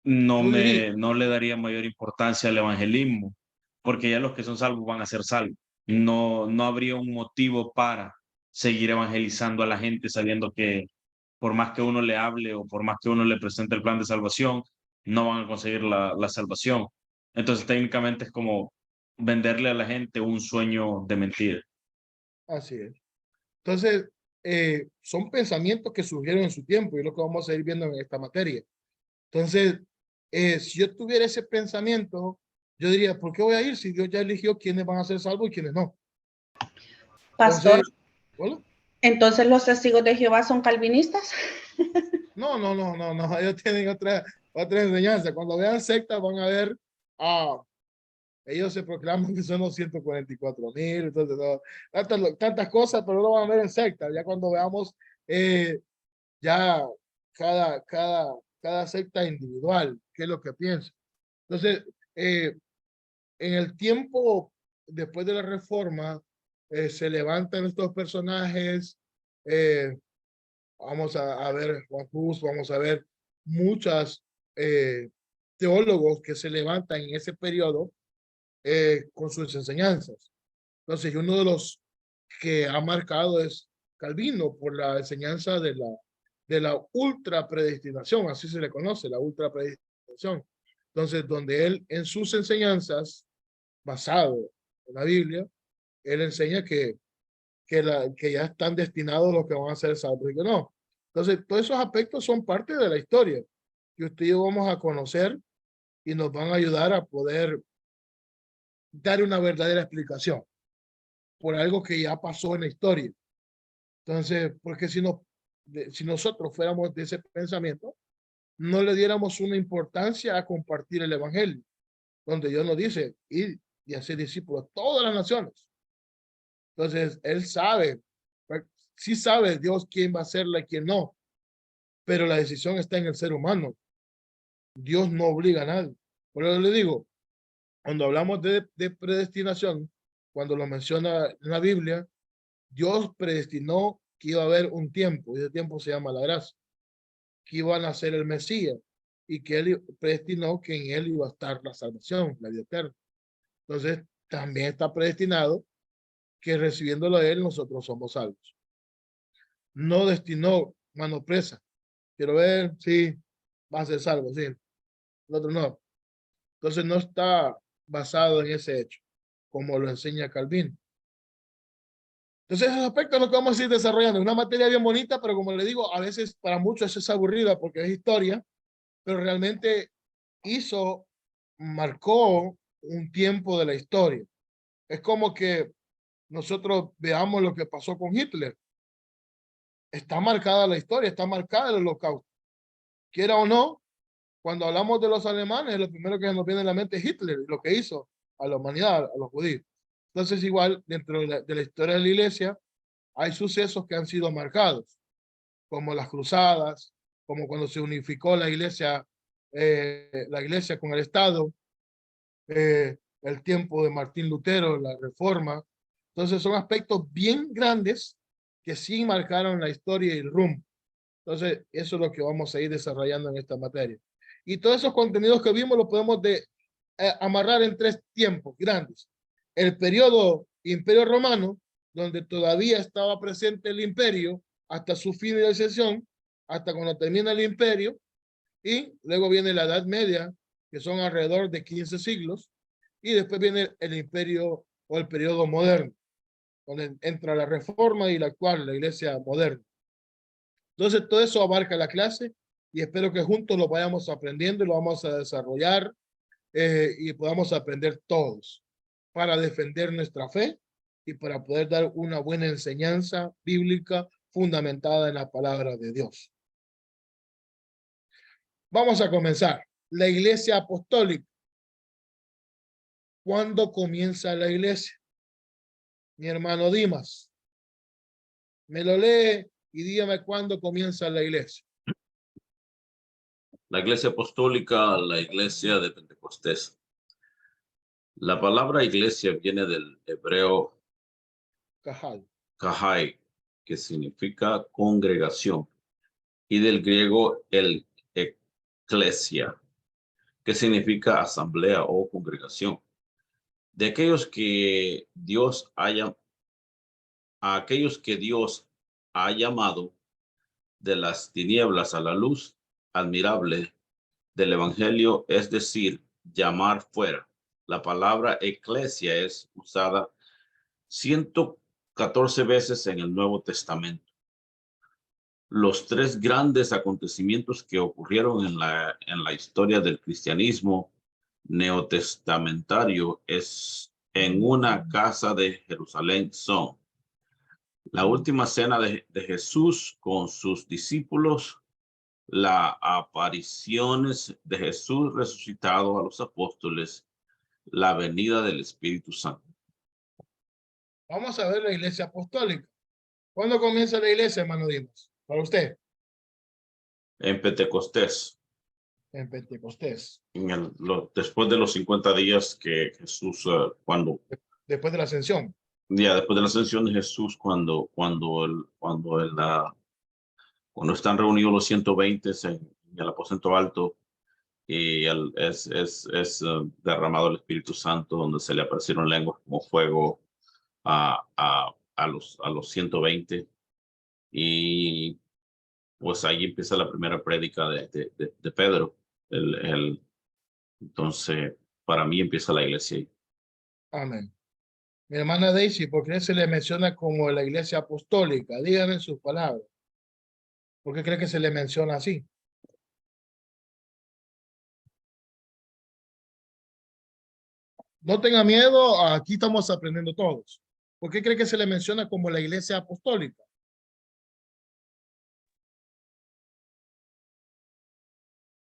No le daría mayor importancia al evangelismo, porque ya los que son salvos van a ser salvos. No habría un motivo para seguir evangelizando a la gente sabiendo que por más que uno le hable o por más que uno le presente el plan de salvación, no van a conseguir la salvación. Entonces técnicamente es como venderle a la gente un sueño de mentira.
Así es. Entonces, son pensamientos que surgieron en su tiempo y es lo que vamos a ir viendo en esta materia. Entonces, si yo tuviera ese pensamiento, yo diría, ¿por qué voy a ir si Dios ya eligió quiénes van a ser salvos y quiénes no?
Pastor,
entonces, ¿bueno?
¿Entonces los testigos de Jehová son calvinistas?
No, ellos tienen otra enseñanza. Cuando vean sectas van a ver, ellos se proclaman que son los 144,000, entonces tantas cosas, pero no lo van a ver en sectas. Ya cuando veamos ya cada secta individual, qué es lo que piensa. Entonces, en el tiempo después de la reforma, se levantan estos personajes, vamos a ver Juan Hus, vamos a ver muchas teólogos que se levantan en ese periodo con sus enseñanzas. Entonces, uno de los que ha marcado es Calvino por la enseñanza de la ultra predestinación, así se le conoce, la ultra predestinación. Entonces, donde él en sus enseñanzas, basado en la Biblia, él enseña que ya están destinados los que van a ser salvos y que no. Entonces, todos esos aspectos son parte de la historia que usted y yo vamos a conocer y nos van a ayudar a poder dar una verdadera explicación por algo que ya pasó en la historia. Entonces, porque si nosotros fuéramos de ese pensamiento, no le diéramos una importancia a compartir el evangelio, donde Dios nos dice, ir y hacer discípulos a todas las naciones. Entonces, él sabe, sí sabe Dios quién va a hacerla y quién no, pero la decisión está en el ser humano. Dios no obliga a nadie. Por eso le digo, cuando hablamos de predestinación, cuando lo menciona en la Biblia, Dios predestinó que iba a haber un tiempo, y ese tiempo se llama la gracia, que iba a nacer el Mesías, y que Él predestinó que en Él iba a estar la salvación, la vida eterna. Entonces, también está predestinado que recibiéndolo de Él, nosotros somos salvos. No destinó mano presa. Quiero ver, sí, va a ser salvo, sí. El otro no. Entonces, no está basado en ese hecho, como lo enseña Calvino. Entonces, esos aspectos los que vamos a ir desarrollando. Una materia bien bonita, pero como le digo, a veces para muchos es aburrida porque es historia, pero realmente marcó un tiempo de la historia. Es como que nosotros veamos lo que pasó con Hitler. Está marcada la historia, está marcada el holocausto. Quiera o no, cuando hablamos de los alemanes, lo primero que nos viene a la mente es Hitler, lo que hizo a la humanidad, a los judíos. Entonces, igual, dentro de la historia de la iglesia, hay sucesos que han sido marcados, como las cruzadas, como cuando se unificó la iglesia con el Estado, el tiempo de Martín Lutero, la Reforma. Entonces son aspectos bien grandes que sí marcaron la historia y el rumbo. Entonces eso es lo que vamos a ir desarrollando en esta materia. Y todos esos contenidos que vimos los podemos amarrar en 3 tiempos grandes. El periodo Imperio Romano, donde todavía estaba presente el imperio hasta su finalización, hasta cuando termina el imperio, y luego viene la Edad Media, que son alrededor de 15 siglos, y después viene el imperio o el periodo moderno, donde entra la Reforma y la actual, la Iglesia moderna. Entonces, todo eso abarca la clase y espero que juntos lo vayamos aprendiendo y lo vamos a desarrollar y podamos aprender todos para defender nuestra fe y para poder dar una buena enseñanza bíblica fundamentada en la palabra de Dios. Vamos a comenzar. La Iglesia Apostólica. ¿Cuándo comienza la iglesia? Mi hermano Dimas. Me lo lee y dígame cuándo comienza la iglesia.
La iglesia apostólica, la iglesia de Pentecostés. La palabra iglesia viene del hebreo kahai, que significa congregación, y del griego el eclesia, que significa asamblea o congregación. De aquellos que Dios ha llamado de las tinieblas a la luz admirable del evangelio, es decir, llamar fuera. La palabra eclesia es usada 114 veces en el Nuevo Testamento. Los 3 grandes acontecimientos que ocurrieron en la historia del cristianismo neotestamentario en una casa de Jerusalén son la última cena de Jesús con sus discípulos, las apariciones de Jesús resucitado a los apóstoles, la venida del Espíritu Santo.
Vamos a ver la iglesia apostólica. ¿Cuándo comienza la iglesia, hermano Dimas? Para usted.
En Pentecostés.
En Pentecostés.
Después de los 50 días que Jesús,
después de la ascensión.
Ya, después de la ascensión de Jesús, cuando están reunidos los 120 en el aposento alto y es derramado el Espíritu Santo, donde se le aparecieron lenguas como fuego a los 120, y pues ahí empieza la primera prédica de Pedro. Entonces, para mí empieza la iglesia ahí.
Amén. Mi hermana Daisy, ¿por qué se le menciona como la iglesia apostólica? Díganme en sus palabras. ¿Por qué cree que se le menciona así? No tenga miedo, aquí estamos aprendiendo todos. ¿Por qué cree que se le menciona como la iglesia apostólica?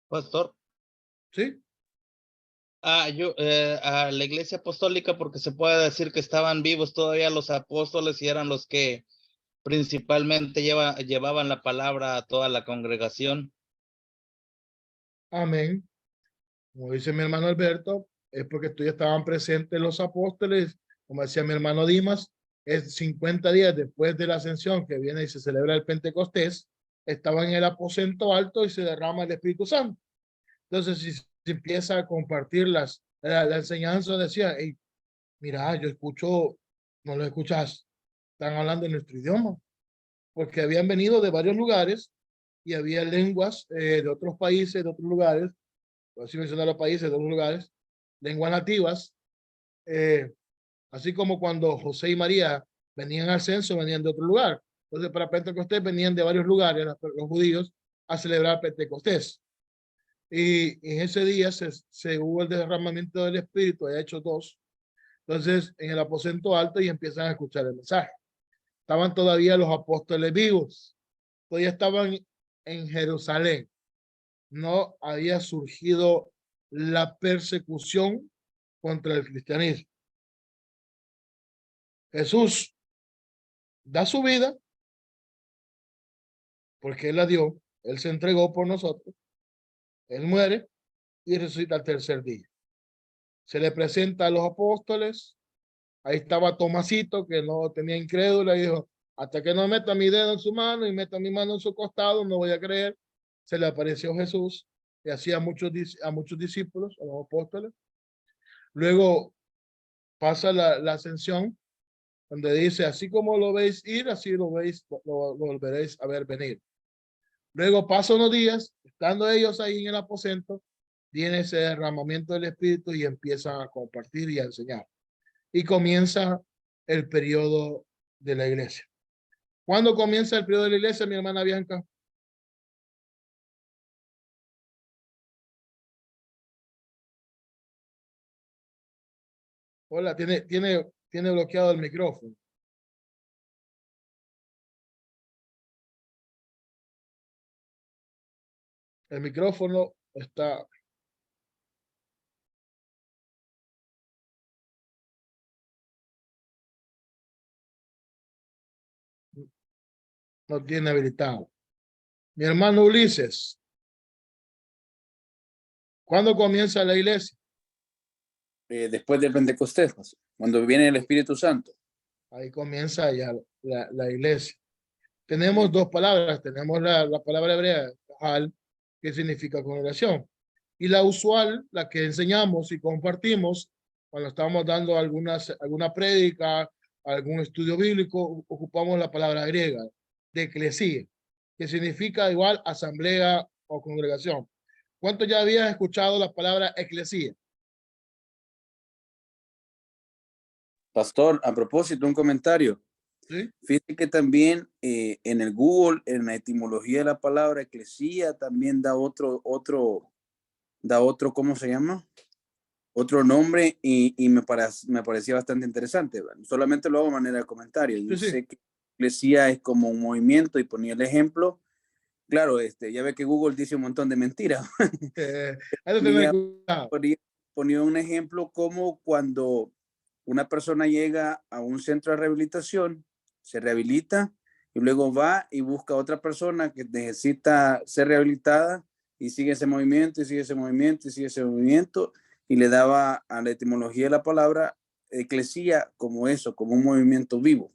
Pastor.
¿Sí?
A la iglesia apostólica, porque se puede decir que estaban vivos todavía los apóstoles y eran los que principalmente llevaban la palabra a toda la congregación.
Amén. Como dice mi hermano Alberto, es porque todavía estaban presentes los apóstoles, como decía mi hermano Dimas, es 50 días después de la ascensión que viene y se celebra el Pentecostés, estaban en el aposento alto y se derrama el Espíritu Santo. Entonces, si se empieza a compartir la enseñanza, decía, hey, mira, yo escucho, no lo escuchas, están hablando en nuestro idioma, porque habían venido de varios lugares y había lenguas de otros países, de otros lugares, por así mencionar los países de otros lugares, lenguas nativas, así como cuando José y María venían al censo, venían de otro lugar. Entonces, para Pentecostés venían de varios lugares los judíos a celebrar Pentecostés. Y en ese día se hubo el derramamiento del Espíritu, de Hechos 2. Entonces, en el aposento alto y empiezan a escuchar el mensaje. Estaban todavía los apóstoles vivos, todavía estaban en Jerusalén. No había surgido la persecución contra el cristianismo. Jesús da su vida porque Él la dio, Él se entregó por nosotros, Él muere y resucita al tercer día. Se le presenta a los apóstoles, ahí estaba Tomasito que no tenía incrédulo y dijo, hasta que no meta mi dedo en su mano y meta mi mano en su costado, no voy a creer. Se le apareció Jesús y hacía a muchos discípulos, a los apóstoles. Luego pasa la ascensión, donde dice, así como lo veis ir, así lo volveréis a ver venir. Luego pasan unos días, estando ellos ahí en el aposento, viene ese derramamiento del Espíritu y empiezan a compartir y a enseñar. Y comienza el periodo de la iglesia. ¿Cuándo comienza el periodo de la iglesia, mi hermana Bianca? Hola, tiene bloqueado el micrófono. El micrófono está... no tiene habilitado. Mi hermano Ulises, ¿cuándo comienza la iglesia?
Después del Pentecostés, cuando viene el Espíritu Santo.
Ahí comienza ya la iglesia. Tenemos dos palabras. Tenemos la palabra hebrea, kahal, que significa congregación. Y la usual, la que enseñamos y compartimos cuando estamos dando alguna prédica, algún estudio bíblico, ocupamos la palabra griega, de eclesía, que significa igual asamblea o congregación. ¿Cuántos ya habían escuchado la palabra eclesía?
Pastor, a propósito, un comentario.
¿Sí?
Fíjate que también en el Google, en la etimología de la palabra eclesía, también da otro, ¿cómo se llama? Otro nombre y me parecía bastante interesante. Solamente lo hago de manera de comentario. Yo sé que eclesía es como un movimiento y ponía el ejemplo. Claro, ya ve que Google dice un montón de mentiras. Ponía un ejemplo como cuando una persona llega a un centro de rehabilitación, se rehabilita y luego va y busca a otra persona que necesita ser rehabilitada y sigue ese movimiento y sigue ese movimiento y sigue ese movimiento y le daba a la etimología de la palabra eclesía como eso, como un movimiento vivo.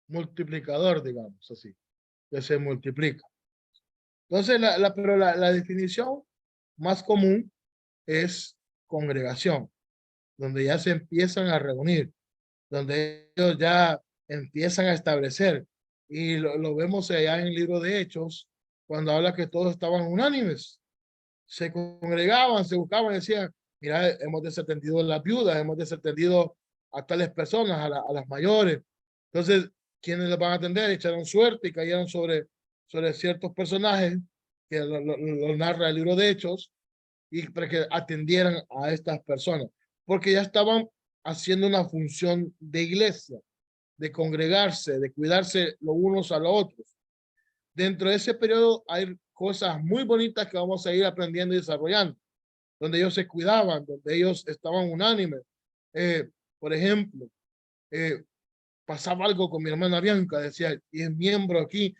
Multiplicador, digamos así, que se multiplica. Entonces, pero la definición más común es congregación, donde ya se empiezan a reunir, donde ellos ya empiezan a establecer. Y lo vemos allá en el libro de Hechos, cuando habla que todos estaban unánimes. Se congregaban, se buscaban, decían, mira, hemos desatendido a las viudas, hemos desatendido a tales personas, a las mayores. Entonces, ¿quiénes les van a atender? Echaron suerte y cayeron sobre ciertos personajes que lo narra el libro de Hechos, y para que atendieran a estas personas, porque ya estaban haciendo una función de iglesia, de congregarse, de cuidarse los unos a los otros. Dentro de ese periodo hay cosas muy bonitas que vamos a ir aprendiendo y desarrollando, donde ellos se cuidaban, donde ellos estaban unánimes. Por ejemplo, pasaba algo con mi hermana Bianca, decía, y el miembro aquí,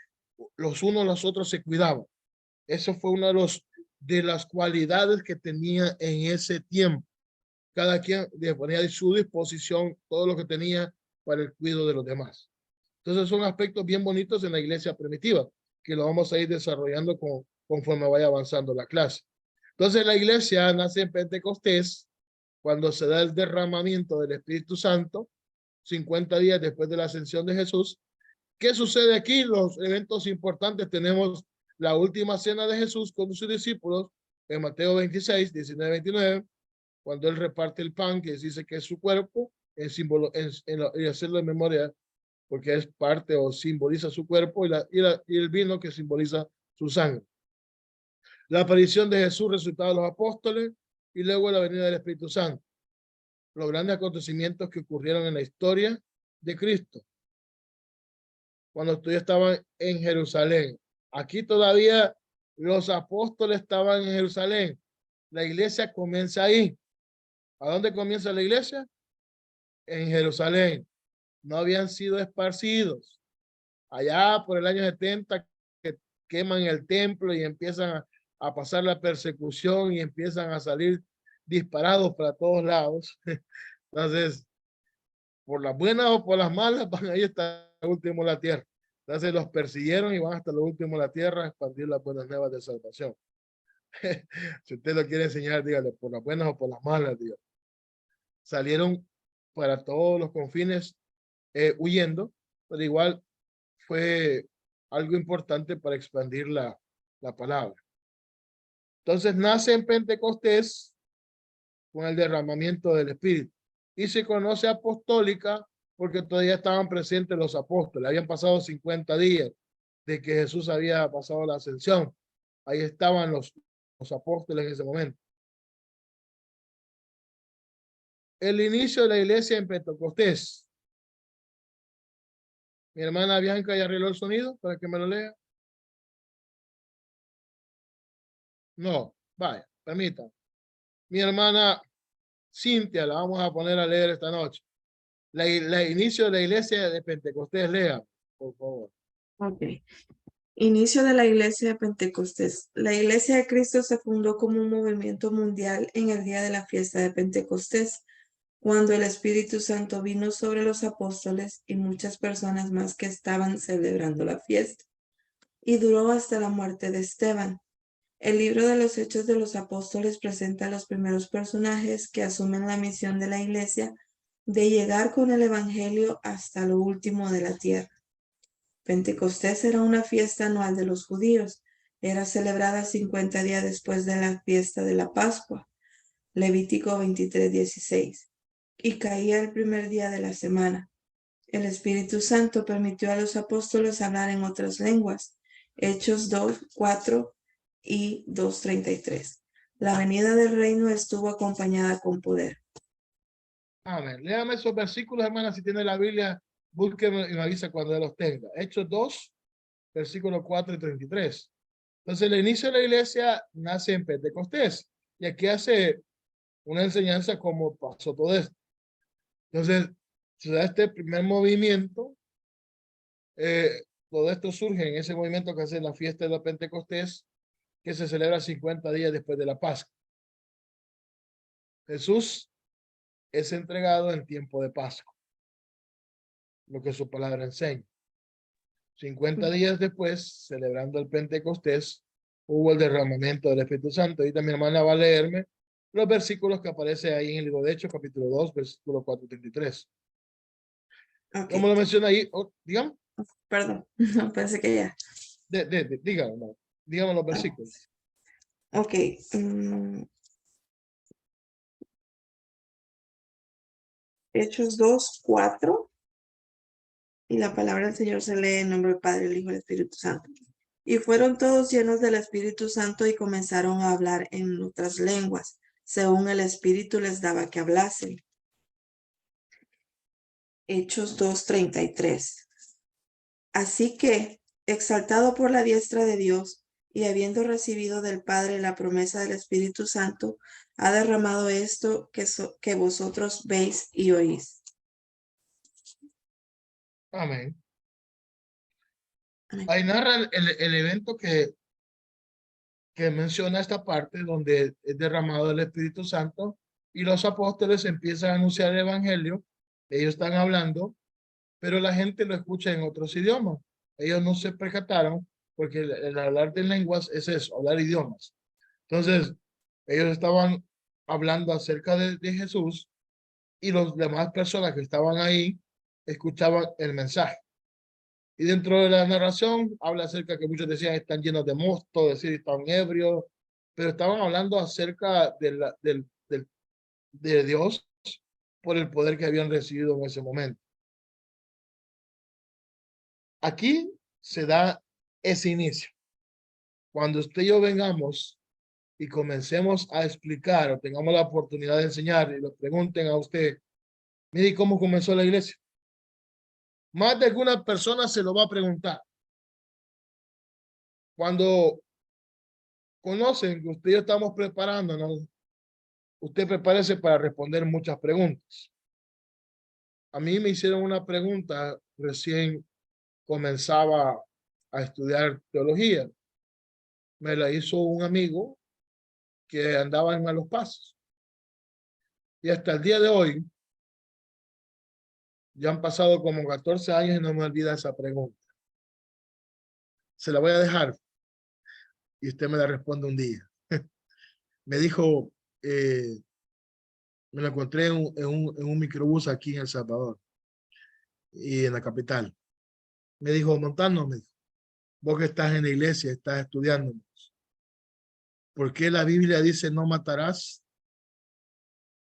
los unos a los otros se cuidaban. Eso fue uno de los de las cualidades que tenía en ese tiempo. Cada quien le ponía a su disposición todo lo que tenía para el cuidado de los demás. Entonces son aspectos bien bonitos en la iglesia primitiva, que lo vamos a ir desarrollando conforme vaya avanzando la clase. Entonces la iglesia nace en Pentecostés, cuando se da el derramamiento del Espíritu Santo, 50 días después de la ascensión de Jesús. ¿Qué sucede aquí? Los eventos importantes, tenemos la última cena de Jesús con sus discípulos en Mateo 26, 19, 29, cuando él reparte el pan, que dice que es su cuerpo, en símbolo, y hacerlo en memoria, porque es parte o simboliza su cuerpo, y el vino que simboliza su sangre. La aparición de Jesús, resultado de los apóstoles, y luego la venida del Espíritu Santo. Los grandes acontecimientos que ocurrieron en la historia de Cristo. Cuando tú estabas en Jerusalén. Aquí todavía los apóstoles estaban en Jerusalén. La iglesia comienza ahí. ¿A dónde comienza la iglesia? En Jerusalén. No habían sido esparcidos. Allá por el año 70 que queman el templo y empiezan a pasar la persecución y empiezan a salir disparados para todos lados. Entonces, por las buenas o por las malas, van ahí hasta lo último de la tierra. Entonces los persiguieron y van hasta lo último de la tierra a expandir las buenas nuevas de salvación. Si usted lo quiere enseñar, dígale, por las buenas o por las malas, dígale. Salieron para todos los confines huyendo, pero igual fue algo importante para expandir la palabra. Entonces nace en Pentecostés con el derramamiento del Espíritu y se conoce apostólica porque todavía estaban presentes los apóstoles. Habían pasado 50 días de que Jesús había pasado la ascensión. Ahí estaban los apóstoles en ese momento. El inicio de la iglesia en Pentecostés. Mi hermana Bianca ya arregló el sonido para que me lo lea. No, vaya, permítanme. Mi hermana Cintia la vamos a poner a leer esta noche. La inicio de la iglesia de Pentecostés, lea, por favor.
Ok. Inicio de la iglesia de Pentecostés. La iglesia de Cristo se fundó como un movimiento mundial en el día de la fiesta de Pentecostés, cuando el Espíritu Santo vino sobre los apóstoles y muchas personas más que estaban celebrando la fiesta, y duró hasta la muerte de Esteban. El libro de los Hechos de los Apóstoles presenta a los primeros personajes que asumen la misión de la iglesia de llegar con el evangelio hasta lo último de la tierra. Pentecostés era una fiesta anual de los judíos. Era celebrada 50 días después de la fiesta de la Pascua, Levítico 23:16, y caía el primer día de la semana. El Espíritu Santo permitió a los apóstoles hablar en otras lenguas, Hechos 2:4 y 2:33. La venida del reino estuvo acompañada con poder.
Amén. Léame esos versículos, hermana, si tiene la Biblia, búsqueme y me avisa cuando los tenga. Hechos 2, versículos 4 y 33. Entonces, el inicio de la iglesia nace en Pentecostés. Y aquí hace una enseñanza como pasó todo esto. Entonces, se da este primer movimiento. Todo esto surge en ese movimiento que hace la fiesta de la Pentecostés, que se celebra 50 días después de la Pascua. Jesús es entregado en tiempo de Pascua, lo que su palabra enseña. 50 días después, celebrando el Pentecostés, hubo el derramamiento del Espíritu Santo. Ahorita mi hermana va a leerme los versículos que aparecen ahí en el libro de Hechos, capítulo 2, versículo 4 y 33.
Okay.
¿Cómo lo menciona ahí? Dígame.
Perdón, no pensé que ya.
Dígame los versículos.
Ok. Hechos 2:4. Y la palabra del Señor se lee en nombre del Padre, el Hijo y el Espíritu Santo. Y fueron todos llenos del Espíritu Santo y comenzaron a hablar en otras lenguas, según el Espíritu les daba que hablasen. Hechos 2:33. Así que, exaltado por la diestra de Dios, y habiendo recibido del Padre la promesa del Espíritu Santo, ha derramado esto que vosotros veis y oís.
Amén.
Amén.
Ahí narra el evento que que menciona esta parte donde es derramado el Espíritu Santo y los apóstoles empiezan a anunciar el evangelio. Ellos están hablando, pero la gente lo escucha en otros idiomas. Ellos no se percataron porque el hablar de lenguas es eso, hablar idiomas. Entonces, ellos estaban hablando acerca de Jesús y los demás personas que estaban ahí escuchaban el mensaje. Y dentro de la narración habla acerca que muchos decían están llenos de mosto, decir están ebrios, pero estaban hablando acerca de Dios por el poder que habían recibido en ese momento. Aquí se da ese inicio. Cuando usted y yo vengamos y comencemos a explicar o tengamos la oportunidad de enseñar y le pregunten a usted, mire cómo comenzó la iglesia. Más de alguna persona se lo va a preguntar. Cuando conocen que usted y yo estamos preparándonos, usted prepárese para responder muchas preguntas. A mí me hicieron una pregunta, recién comenzaba a estudiar teología. Me la hizo un amigo que andaba en malos pasos. Y hasta el día de hoy, ya han pasado como 14 años y no me olvida esa pregunta. Se la voy a dejar y usted me la responde un día. Me dijo, me lo encontré en un microbús aquí en El Salvador y en la capital. Me dijo, Montano, me dijo, vos que estás en la iglesia, estás estudiando, ¿por qué la Biblia dice no matarás?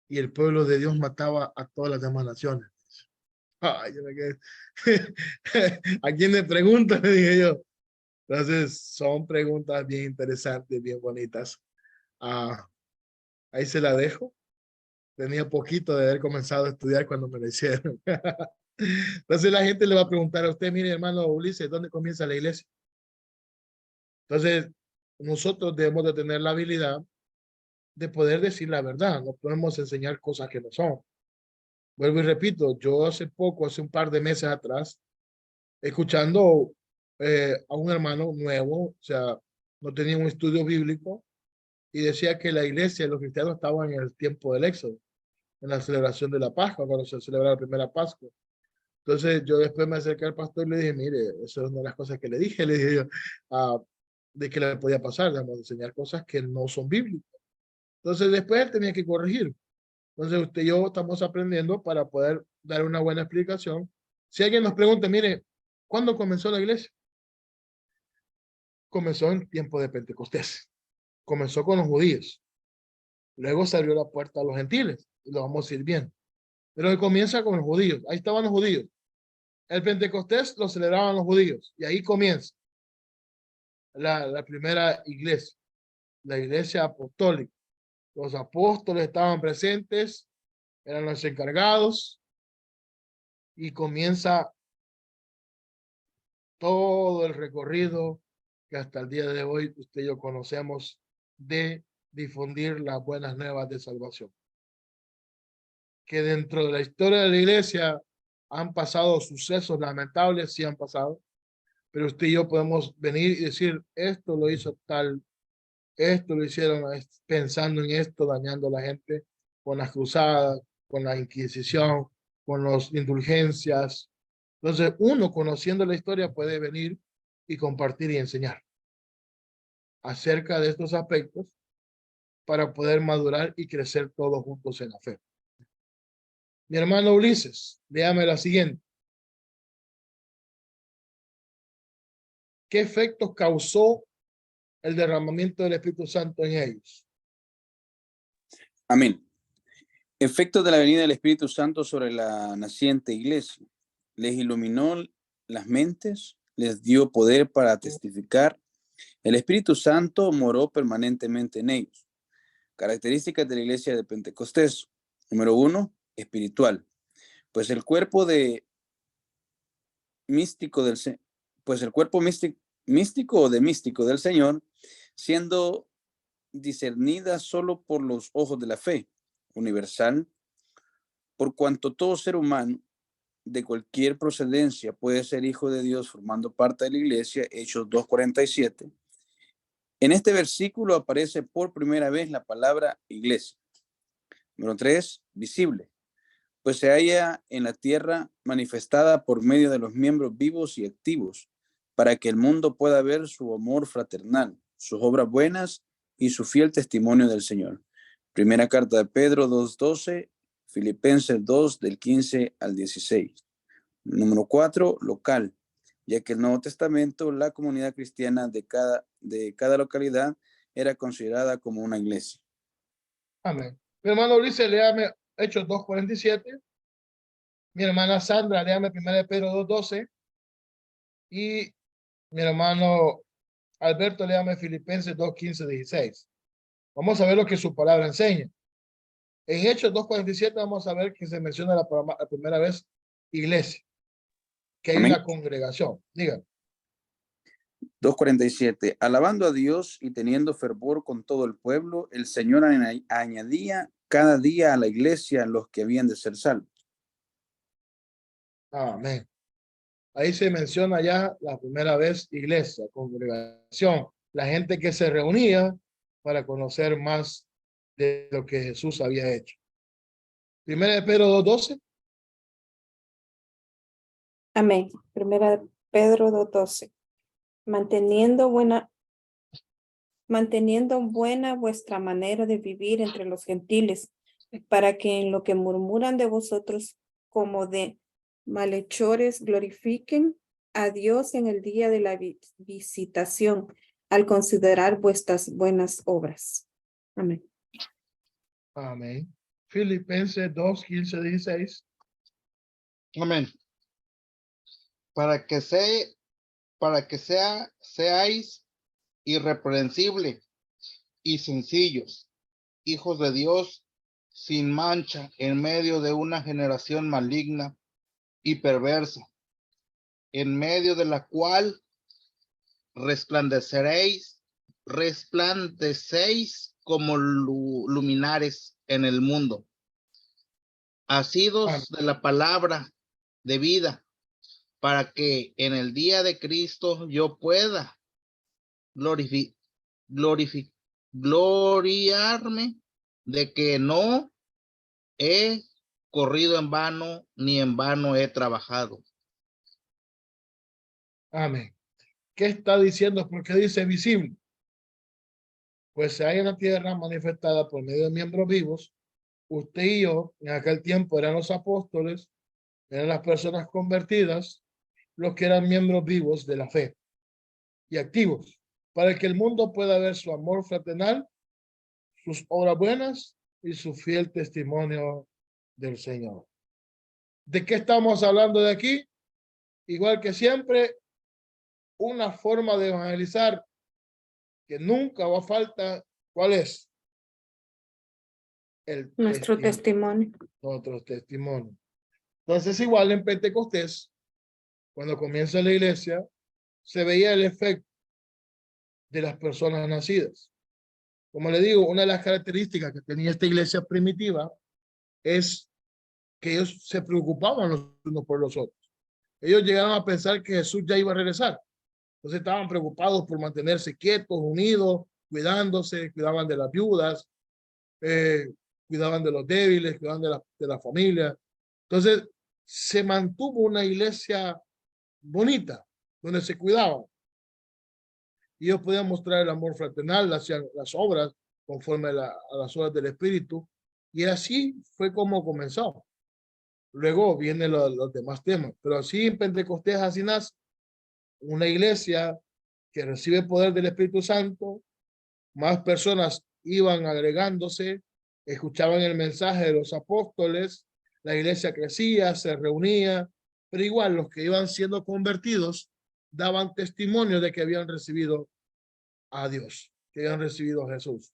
Y el pueblo de Dios mataba a todas las demás naciones. Ay, yo me quedé. ¿A quién le pregunto? Le dije yo. Entonces, son preguntas bien interesantes, bien bonitas. Ahí se la dejo. Tenía poquito de haber comenzado a estudiar cuando me lo hicieron. Entonces, la gente le va a preguntar a usted, mire, hermano Ulises, ¿dónde comienza la iglesia? Entonces, nosotros debemos de tener la habilidad de poder decir la verdad. No podemos enseñar cosas que no son. Vuelvo y repito, yo hace un par de meses atrás, escuchando a un hermano nuevo, o sea, no tenía un estudio bíblico, y decía que la iglesia y los cristianos estaban en el tiempo del Éxodo, en la celebración de la Pascua, cuando se celebra la primera Pascua. Entonces yo después me acerqué al pastor y le dije, mire, eso es una de las cosas que le dije yo, de que le podía pasar, digamos, enseñar cosas que no son bíblicas. Entonces después él tenía que corregir. Entonces usted y yo estamos aprendiendo para poder dar una buena explicación. Si alguien nos pregunta, mire, ¿cuándo comenzó la iglesia? Comenzó en tiempo de Pentecostés. Comenzó con los judíos. Luego se abrió la puerta a los gentiles y lo vamos a ir bien. Pero comienza con los judíos. Ahí estaban los judíos. El Pentecostés lo celebraban los judíos y ahí comienza la primera iglesia, la iglesia apostólica. Los apóstoles estaban presentes, eran los encargados y comienza todo el recorrido que hasta el día de hoy usted y yo conocemos de difundir las buenas nuevas de salvación. Que dentro de la historia de la iglesia han pasado sucesos lamentables, sí han pasado, pero usted y yo podemos venir y decir, esto lo hizo tal, esto lo hicieron pensando en esto, dañando a la gente con las cruzadas, con la Inquisición, con las indulgencias. Entonces, uno conociendo la historia puede venir y compartir y enseñar acerca de estos aspectos para poder madurar y crecer todos juntos en la fe. Mi hermano Ulises, léame la siguiente. ¿Qué efectos causó el derramamiento del Espíritu Santo en ellos?
Amén. Efectos de la venida del Espíritu Santo sobre la naciente iglesia. Les iluminó las mentes, les dio poder para testificar. El Espíritu Santo moró permanentemente en ellos. Características de la iglesia de Pentecostés. Número 1, espiritual. Pues el cuerpo místico del Señor, siendo discernida solo por los ojos de la fe, universal, por cuanto todo ser humano de cualquier procedencia puede ser hijo de Dios formando parte de la iglesia, Hechos 2:47, En este versículo aparece por primera vez la palabra iglesia. Número 3, visible, pues se halla en la tierra manifestada por medio de los miembros vivos y activos, para que el mundo pueda ver su amor fraternal, sus obras buenas y su fiel testimonio del Señor. Primera carta de Pedro 2:12, Filipenses 2 del 15 al 16. Número 4, local, ya que el Nuevo Testamento, la comunidad cristiana de cada localidad era considerada como una iglesia.
Amén. Mi hermano Ulises, léame Hechos 2:47. Mi hermana Sandra, léame 1 Pedro 2:12. Y mi hermano Alberto, léame Filipenses 2:15-16. Vamos a ver lo que su palabra enseña. En Hechos 2:47 vamos a ver que se menciona la primera vez iglesia, que hay
Amén.
una congregación. Digan.
2:47. Alabando a Dios y teniendo fervor con todo el pueblo, el Señor añadía cada día a la iglesia los que habían de ser salvos.
Amén. Ahí se menciona ya la primera vez iglesia, congregación, la gente que se reunía para conocer más de lo que Jesús había hecho. 1 Pedro 2:12.
Amén. Primera Pedro 2:12. Manteniendo buena vuestra manera de vivir entre los gentiles, para que en lo que murmuran de vosotros como de malhechores glorifiquen a Dios en el día de la visitación, al considerar vuestras buenas obras. Amén.
Amén. Filipenses 2:15-16.
Amén. Para que seáis irreprensible y sencillos, hijos de Dios, sin mancha, en medio de una generación maligna y perversa, en medio de la cual resplandecéis como luminares en el mundo, asidos de la palabra de vida, para que en el día de Cristo yo pueda gloriarme de que no he corrido en vano, ni en vano he trabajado.
Amén. ¿Qué está diciendo? ¿Por qué dice visible? Pues se hay en la tierra manifestada por medio de miembros vivos. Usted y yo, en aquel tiempo, eran los apóstoles, eran las personas convertidas, los que eran miembros vivos de la fe y activos, para que el mundo pueda ver su amor fraternal, sus obras buenas y su fiel testimonio del Señor. ¿De qué estamos hablando de aquí? Igual que siempre, una forma de evangelizar que nunca va a falta, ¿cuál es?
Nuestro testimonio.
Nuestro testimonio. Entonces, igual en Pentecostés, cuando comienza la iglesia, se veía el efecto de las personas nacidas. Como le digo, una de las características que tenía esta iglesia primitiva es que ellos se preocupaban los unos por los otros. Ellos llegaron a pensar que Jesús ya iba a regresar. Entonces estaban preocupados por mantenerse quietos, unidos, cuidándose, cuidaban de las viudas, cuidaban de los débiles, cuidaban de la familia. Entonces se mantuvo una iglesia bonita, donde se cuidaban. Y ellos podían mostrar el amor fraternal, hacían las obras conforme a las obras del Espíritu. Y así fue como comenzó. Luego vienen los demás temas. Pero así en Pentecostés así nace una iglesia que recibe el poder del Espíritu Santo. Más personas iban agregándose, escuchaban el mensaje de los apóstoles, la iglesia crecía, se reunía, pero igual los que iban siendo convertidos daban testimonio de que habían recibido a Dios, que habían recibido a Jesús.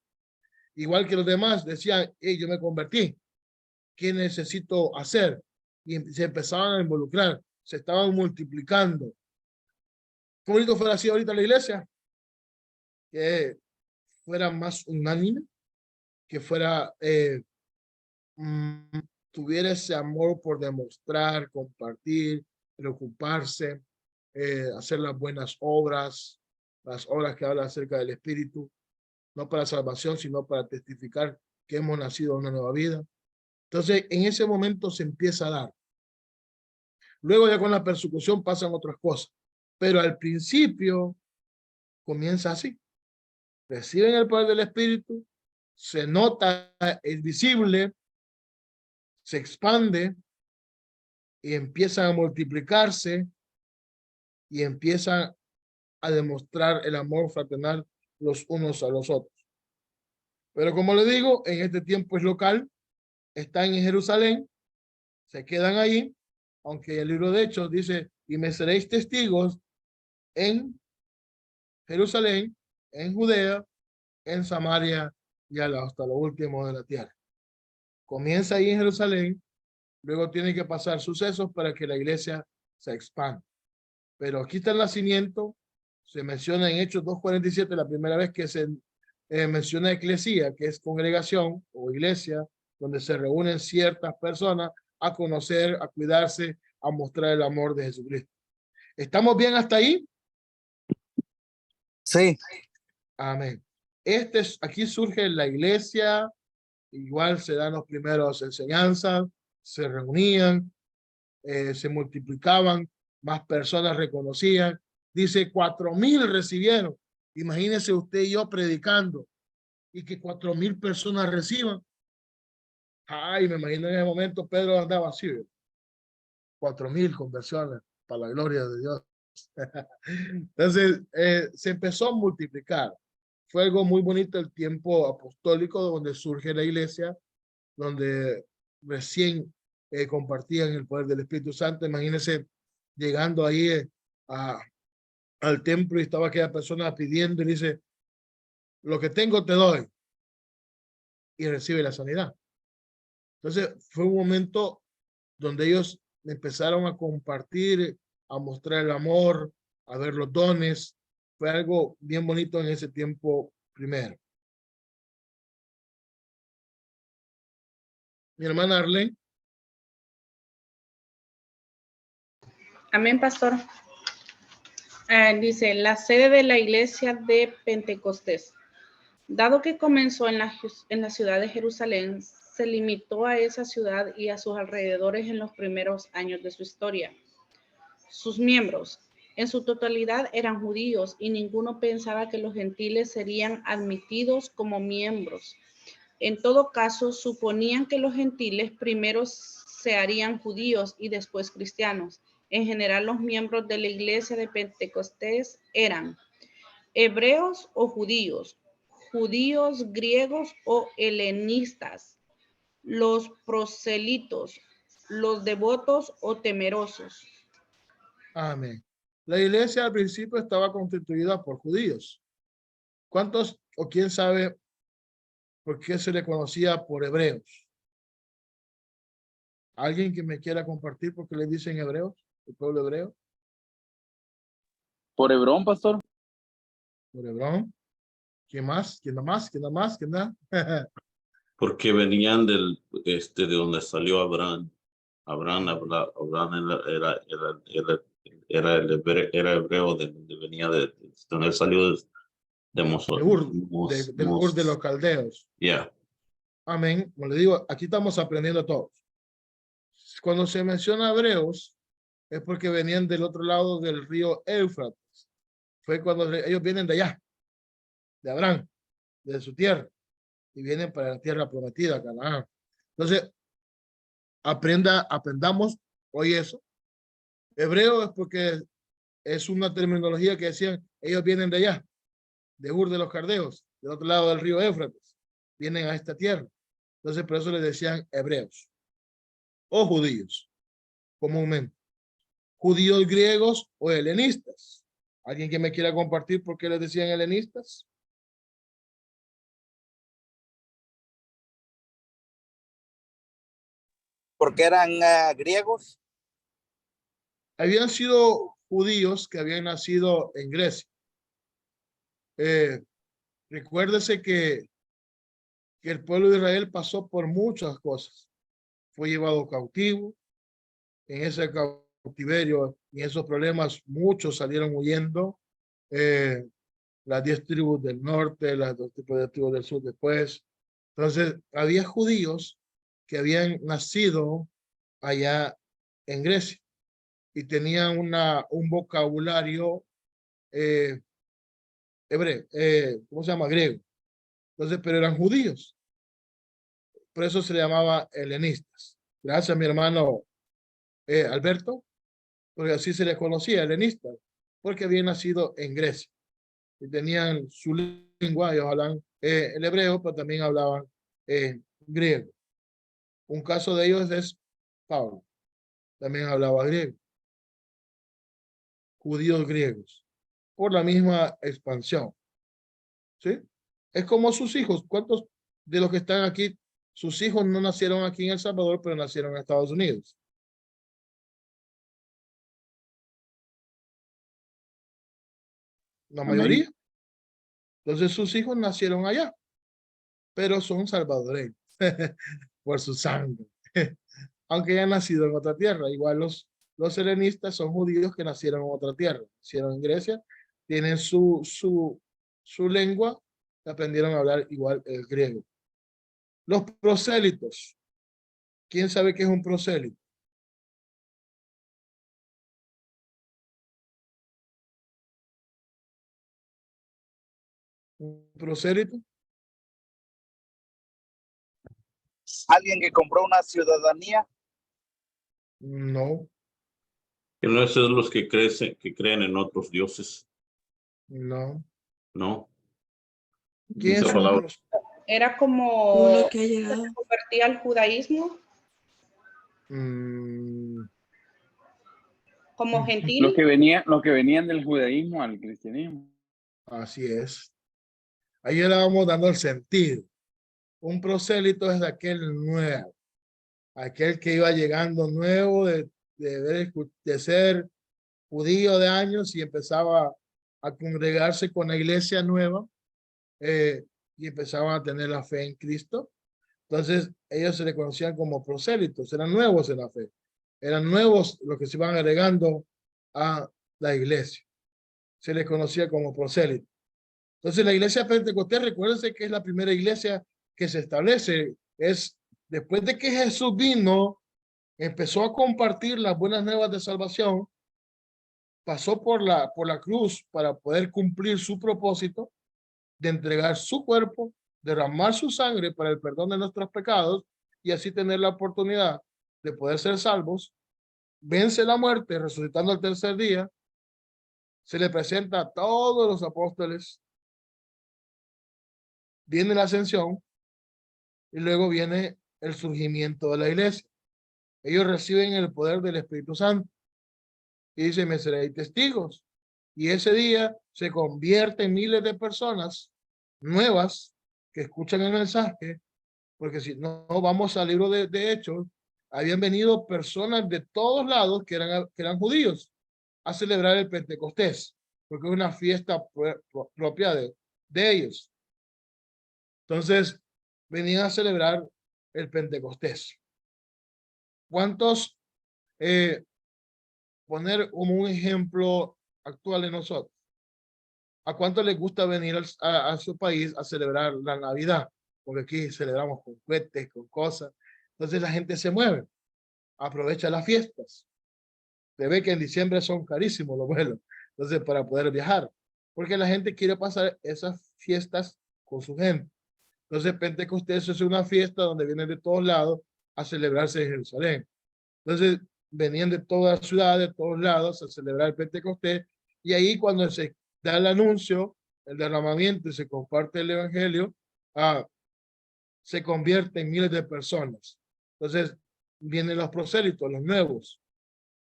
Igual que los demás decían, hey, yo me convertí, ¿qué necesito hacer? Y se empezaban a involucrar, se estaban multiplicando. ¿Qué bonito fuera así ahorita la iglesia? Que fuera más unánime, que fuera, tuviera ese amor por demostrar, compartir, preocuparse, hacer las buenas obras, las obras que hablan acerca del Espíritu, no para salvación, sino para testificar que hemos nacido en una nueva vida. Entonces, en ese momento se empieza a dar. Luego ya con la persecución pasan otras cosas, pero al principio comienza así. Reciben el poder del Espíritu, se nota, es visible, se expande y empiezan a multiplicarse y empiezan a demostrar el amor fraternal los unos a los otros. Pero como le digo, en este tiempo es local, están en Jerusalén, se quedan ahí, aunque el libro de Hechos dice, y me seréis testigos en Jerusalén, en Judea, en Samaria y hasta lo último de la tierra. Comienza ahí en Jerusalén, luego tiene que pasar sucesos para que la iglesia se expanda. Pero aquí está el nacimiento, se menciona en Hechos 2:47, la primera vez que se menciona eclesía, que es congregación o iglesia, donde se reúnen ciertas personas a conocer, a cuidarse, a mostrar el amor de Jesucristo. ¿Estamos bien hasta ahí?
Sí.
Amén. Aquí surge la iglesia, igual se dan los primeros enseñanzas, se reunían, se multiplicaban, más personas reconocían. Dice 4,000 recibieron. Imagínese usted y yo predicando y que 4,000 personas reciban. Ay, me imagino en ese momento Pedro andaba así. 4,000 conversiones para la gloria de Dios. Entonces, se empezó a multiplicar. Fue algo muy bonito el tiempo apostólico donde surge la iglesia, donde recién compartían el poder del Espíritu Santo. Imagínense llegando ahí al templo y estaba aquella persona pidiendo y dice, lo que tengo te doy. Y recibe la sanidad. Entonces, fue un momento donde ellos empezaron a compartir, a mostrar el amor, a ver los dones. Fue algo bien bonito en ese tiempo primero. Mi hermana Arlene.
Amén, pastor. Dice, la sede de la iglesia de Pentecostés. Dado que comenzó en la ciudad de Jerusalén, se limitó a esa ciudad y a sus alrededores en los primeros años de su historia. Sus miembros, en su totalidad, eran judíos y ninguno pensaba que los gentiles serían admitidos como miembros. En todo caso, suponían que los gentiles primero se harían judíos y después cristianos. En general, los miembros de la iglesia de Pentecostés eran hebreos o judíos, judíos griegos o helenistas, los proselitos, los devotos o temerosos.
Amén. La iglesia al principio estaba constituida por judíos. ¿Cuántos o quién sabe por qué se le conocía por hebreos? ¿Alguien que me quiera compartir por qué le dicen hebreos? ¿El pueblo hebreo?
Por Hebrón, pastor.
Por Hebrón. ¿Quién más? ¿Quién más? ¿Quién más? ¿Quién más?
Porque venían de donde salió Abraham. Abraham era hebreo de donde venía de donde salió de
Ur de los caldeos.
Yeah.
Amén. Como le digo, aquí estamos aprendiendo todos. Cuando se menciona hebreos, es porque venían del otro lado del río Éufrates. Fue cuando ellos vienen de allá, de Abraham, de su tierra, y vienen para la tierra prometida, Canaán. Entonces, aprendamos hoy eso. Hebreo es porque es una terminología que decían, ellos vienen de allá, de Ur de los Caldeos, del otro lado del río Éufrates, vienen a esta tierra. Entonces, por eso les decían hebreos o judíos, comúnmente. Judíos griegos o helenistas. ¿Alguien que me quiera compartir por qué les decían helenistas?
Porque eran griegos.
Habían sido judíos que habían nacido en Grecia. Recuérdese que el pueblo de Israel pasó por muchas cosas. Fue llevado cautivo. En ese cautiverio y esos problemas muchos salieron huyendo. las 10 tribus del norte, las 2 tipos de tribus del sur después. Entonces, había judíos que habían nacido allá en Grecia y tenían un vocabulario hebreo, ¿cómo se llama? Griego. Entonces, pero eran judíos. Por eso se le llamaba helenistas. Gracias, mi hermano Alberto, porque así se les conocía, helenistas, porque habían nacido en Grecia y tenían su lengua, ellos hablan el hebreo, pero también hablaban griego. Un caso de ellos es Pablo, también hablaba griego. Judíos griegos, por la misma expansión. ¿Sí? Es como sus hijos. ¿Cuántos de los que están aquí, sus hijos no nacieron aquí en El Salvador, pero nacieron en Estados Unidos? La mayoría. Entonces sus hijos nacieron allá, pero son salvadoreños por su sangre. Aunque hayan nacido en otra tierra. Igual los helenistas son judíos que nacieron en otra tierra. Nacieron en Grecia, tienen su lengua, aprendieron a hablar igual el griego. Los prosélitos. ¿Quién sabe qué es un prosélito? ¿Un prosélito?
¿Alguien que compró una ciudadanía?
No,
Que no es de los que creen en otros dioses,
no.
¿no?
¿Quién
Esa
es un
palabra.
prosélito?
Era como
Uno que ha
se
llegado.
convertía al judaísmo como gentil.
Los que venían del judaísmo al cristianismo.
Así es. Ahí le vamos dando el sentido. Un prosélito es aquel nuevo, aquel que iba llegando nuevo de ser judío de años y empezaba a congregarse con la iglesia nueva y empezaban a tener la fe en Cristo. Entonces ellos se le conocían como prosélitos, eran nuevos en la fe, eran nuevos los que se iban agregando a la iglesia. Se les conocía como prosélitos. Entonces la iglesia pentecostés, recuérdense que es la primera iglesia que se establece. Es después de que Jesús vino, empezó a compartir las buenas nuevas de salvación, pasó por la cruz para poder cumplir su propósito de entregar su cuerpo, derramar su sangre para el perdón de nuestros pecados y así tener la oportunidad de poder ser salvos. Vence la muerte, resucitando al tercer día. Se le presenta a todos los apóstoles. Viene la ascensión y luego viene el surgimiento de la iglesia. Ellos reciben el poder del Espíritu Santo y dicen, me seréis testigos. Y ese día se convierten miles de personas nuevas que escuchan el mensaje, porque si no vamos al libro de Hechos, habían venido personas de todos lados que eran judíos a celebrar el Pentecostés, porque es una fiesta propia de ellos. Entonces, venían a celebrar el Pentecostés. ¿Cuántos, poner como un ejemplo actual de nosotros, a cuántos les gusta venir a su país a celebrar la Navidad? Porque aquí celebramos con cohetes, con cosas. Entonces la gente se mueve, aprovecha las fiestas. Se ve que en diciembre son carísimos los vuelos, entonces para poder viajar, porque la gente quiere pasar esas fiestas con su gente. Entonces Pentecostés es una fiesta donde vienen de todos lados a celebrarse en Jerusalén. Entonces venían de todas las ciudades, de todos lados a celebrar el Pentecostés, y ahí cuando se da el anuncio, el derramamiento y se comparte el evangelio, se convierte en miles de personas. Entonces vienen los prosélitos, los nuevos,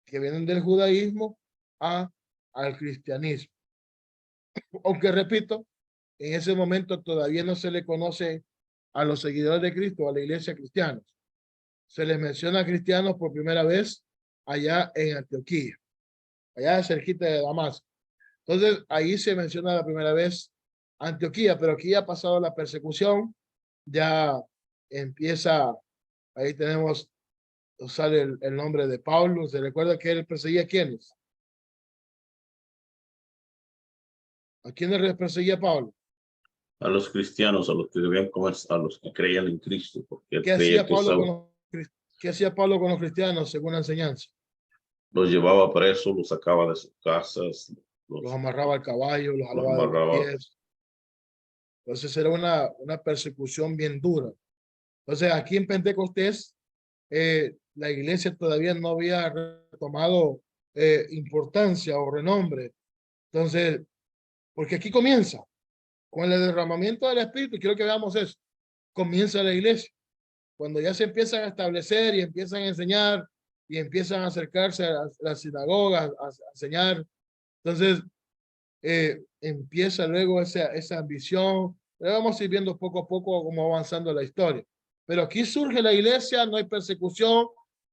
que vienen del judaísmo al cristianismo. Aunque repito, en ese momento todavía no se le conoce a los seguidores de Cristo, a la iglesia cristiana. Se les menciona a cristianos por primera vez allá en Antioquía, allá cerquita de Damasco. Entonces ahí se menciona la primera vez Antioquía, pero aquí ya ha pasado la persecución, ya empieza, ahí tenemos, sale el nombre de Pablo. Se recuerda que él perseguía a quiénes. ¿A quiénes perseguía Pablo?
A los cristianos, a los que debían comer, a los que creían en Cristo, porque él
¿Qué
creía
hacía
que
Pablo
Saúl
¿Qué hacía Pablo con los cristianos según la enseñanza?
los llevaba presos, los sacaba de sus casas,
Los amarraba al caballo, los
los
jalaba de los
amarraba.
pies. Entonces era una persecución bien dura. Entonces aquí en Pentecostés, la iglesia todavía no había retomado importancia o renombre. Entonces, porque aquí comienza, con el derramamiento del Espíritu, quiero que veamos eso, comienza la iglesia. Cuando ya se empiezan a establecer y empiezan a enseñar y empiezan a acercarse a las sinagogas a enseñar, entonces empieza luego esa ambición. Vamos a ir viendo poco a poco cómo avanzando la historia. Pero aquí surge la iglesia, no hay persecución,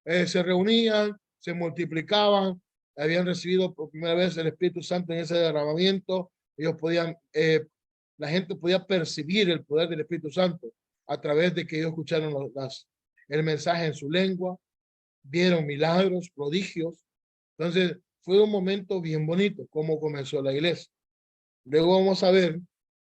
se reunían, se multiplicaban, habían recibido por primera vez el Espíritu Santo en ese derramamiento, ellos podían, la gente podía percibir el poder del Espíritu Santo a través de que ellos escucharon el mensaje en su lengua, vieron milagros, prodigios. Entonces, fue un momento bien bonito, cómo comenzó la iglesia. Luego vamos a ver,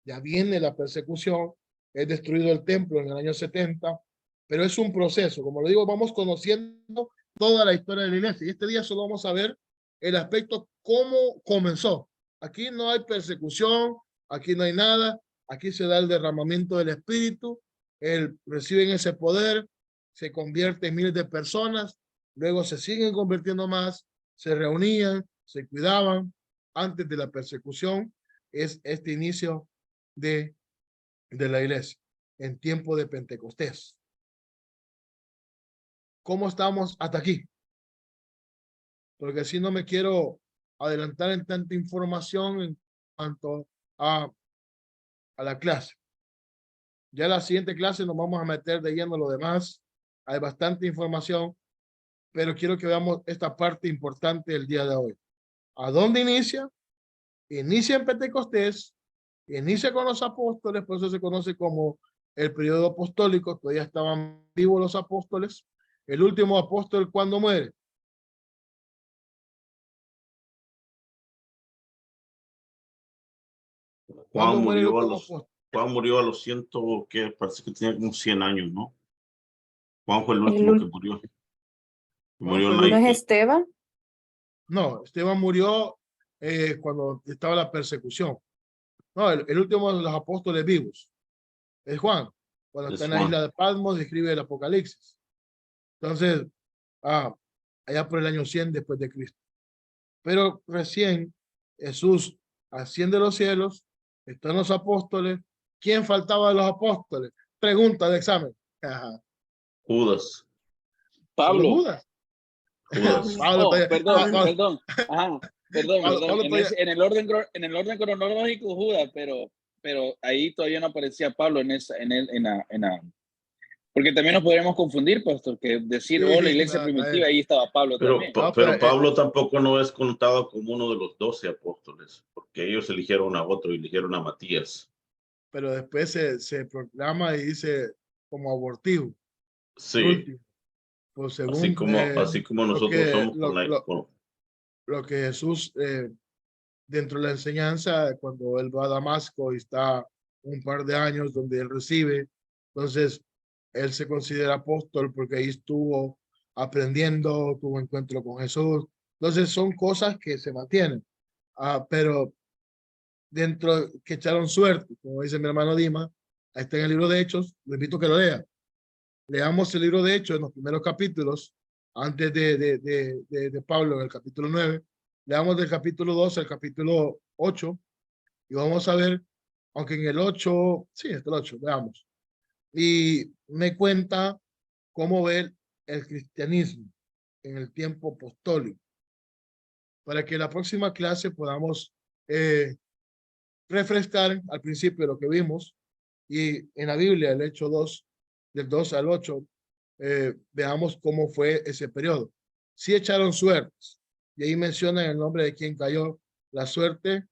ya viene la persecución, es destruido el templo en el año 70, pero es un proceso. Como lo digo, vamos conociendo toda la historia de la iglesia. Y este día solo vamos a ver el aspecto cómo comenzó. Aquí no hay persecución, aquí no hay nada, aquí se da el derramamiento del Espíritu, reciben ese poder, se convierte en miles de personas, luego se siguen convirtiendo más, se reunían, se cuidaban antes de la persecución. Es este inicio de la iglesia en tiempo de Pentecostés. ¿Cómo estamos hasta aquí? Porque si no me quiero adelantar en tanta información en cuanto a la clase. Ya en la siguiente clase nos vamos a meter de lleno lo demás. Hay bastante información, pero quiero que veamos esta parte importante del día de hoy. ¿A dónde inicia? Inicia en Pentecostés, inicia con los apóstoles, por eso se conoce como el periodo apostólico. Todavía estaban vivos los apóstoles. El último apóstol, ¿cuándo muere?
Juan murió a los 100, que parece que tenía como 100 años, ¿no? Juan fue el último que murió. Murió
¿No es Esteban?
No, Esteban murió cuando estaba la persecución. No, el último de los apóstoles vivos es Juan, cuando está en la isla de Patmos, escribe el Apocalipsis. Entonces, allá por el año 100 después de Cristo. Pero recién Jesús asciende a los cielos, están los apóstoles. ¿Quién faltaba de los apóstoles? Pregunta de examen.
Judas.
Pablo.
Judas.
Pablo, perdón. Ajá, perdón. En el orden cronológico Judas, pero ahí todavía no aparecía Pablo porque también nos podríamos confundir, pastor, que decir, la iglesia primitiva, ahí estaba Pablo también.
Pero Pablo tampoco no es contado como uno de los 12 apóstoles, porque ellos eligieron a otro, eligieron a Matías.
Pero después se proclama y dice como abortivo.
Sí.
Pues según,
así como nosotros somos
lo que Jesús, dentro de la enseñanza, cuando él va a Damasco y está un par de años donde él recibe, entonces él se considera apóstol porque ahí estuvo aprendiendo, tuvo encuentro con Jesús. Entonces son cosas que se mantienen. Pero dentro que echaron suerte, como dice mi hermano Dima, ahí está en el libro de Hechos, le invito a que lo lea. Leamos el libro de Hechos en los primeros capítulos, antes de Pablo, en el capítulo 9. Leamos del capítulo 2 al capítulo 8, y vamos a ver, aunque en el 8, sí, hasta el 8, veamos. Y me cuenta cómo ver el cristianismo en el tiempo apostólico, para que en la próxima clase podamos refrescar al principio lo que vimos, y en la Biblia, el Hecho 2, del 2 al 8, veamos cómo fue ese periodo. Sí echaron suertes, y ahí mencionan el nombre de quien cayó la suerte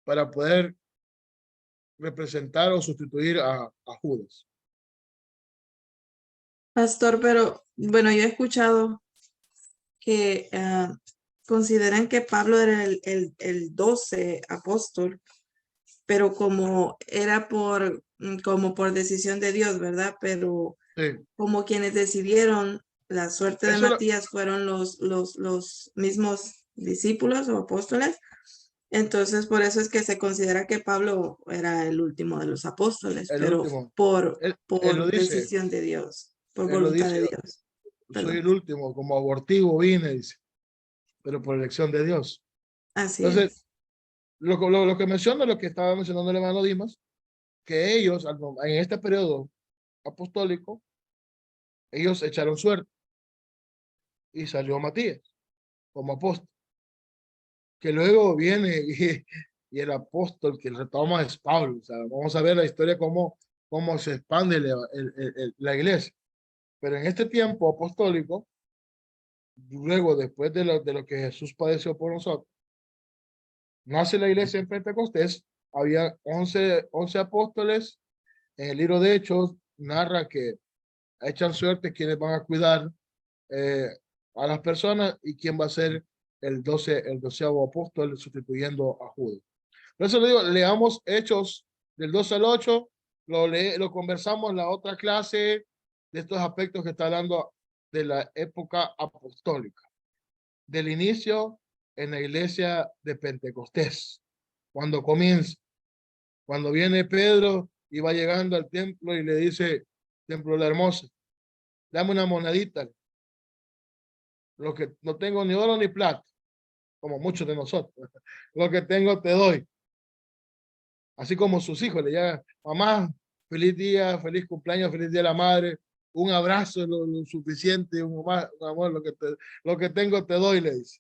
para poder representar o sustituir a Judas.
Pastor, pero bueno, yo he escuchado que consideran que Pablo era el 12 apóstol, pero como era como por decisión de Dios, ¿verdad? Pero
Sí.
como quienes decidieron la suerte de
Eso
Matías fueron los mismos discípulos o apóstoles. Entonces, por eso es que se considera que Pablo era el último de los apóstoles,
el
pero
último.
por
Él lo dice.
decisión de Dios, por
Él lo
voluntad
dice,
de Dios.
soy el último, como abortivo vine, dice, pero por elección de Dios.
Así
Entonces,
es.
lo que menciona, lo que estaba mencionando el hermano Dimas, que ellos, en este periodo apostólico, ellos echaron suerte y salió Matías como apóstol. Que luego viene y el apóstol que retoma es Pablo. O sea, vamos a ver la historia cómo se expande la iglesia. Pero en este tiempo apostólico, luego después de lo que Jesús padeció por nosotros, nace la iglesia en Pentecostés. Había 11 apóstoles. En el libro de Hechos narra que echan suerte quienes van a cuidar a las personas y quién va a ser el 12º apóstol sustituyendo a Judas. Por eso le digo, leamos Hechos del 12 al 8, lo conversamos en la otra clase de estos aspectos que está hablando de la época apostólica, del inicio en la iglesia de Pentecostés, cuando comienza, cuando viene Pedro y va llegando al templo y le dice, templo la hermosa, dame una monedita, lo que no tengo ni oro ni plata, como muchos de nosotros, lo que tengo te doy. Así como sus hijos le llegan, mamá, feliz día, feliz cumpleaños, feliz día de la madre, un abrazo lo suficiente, un amor, lo que tengo te doy, le dice.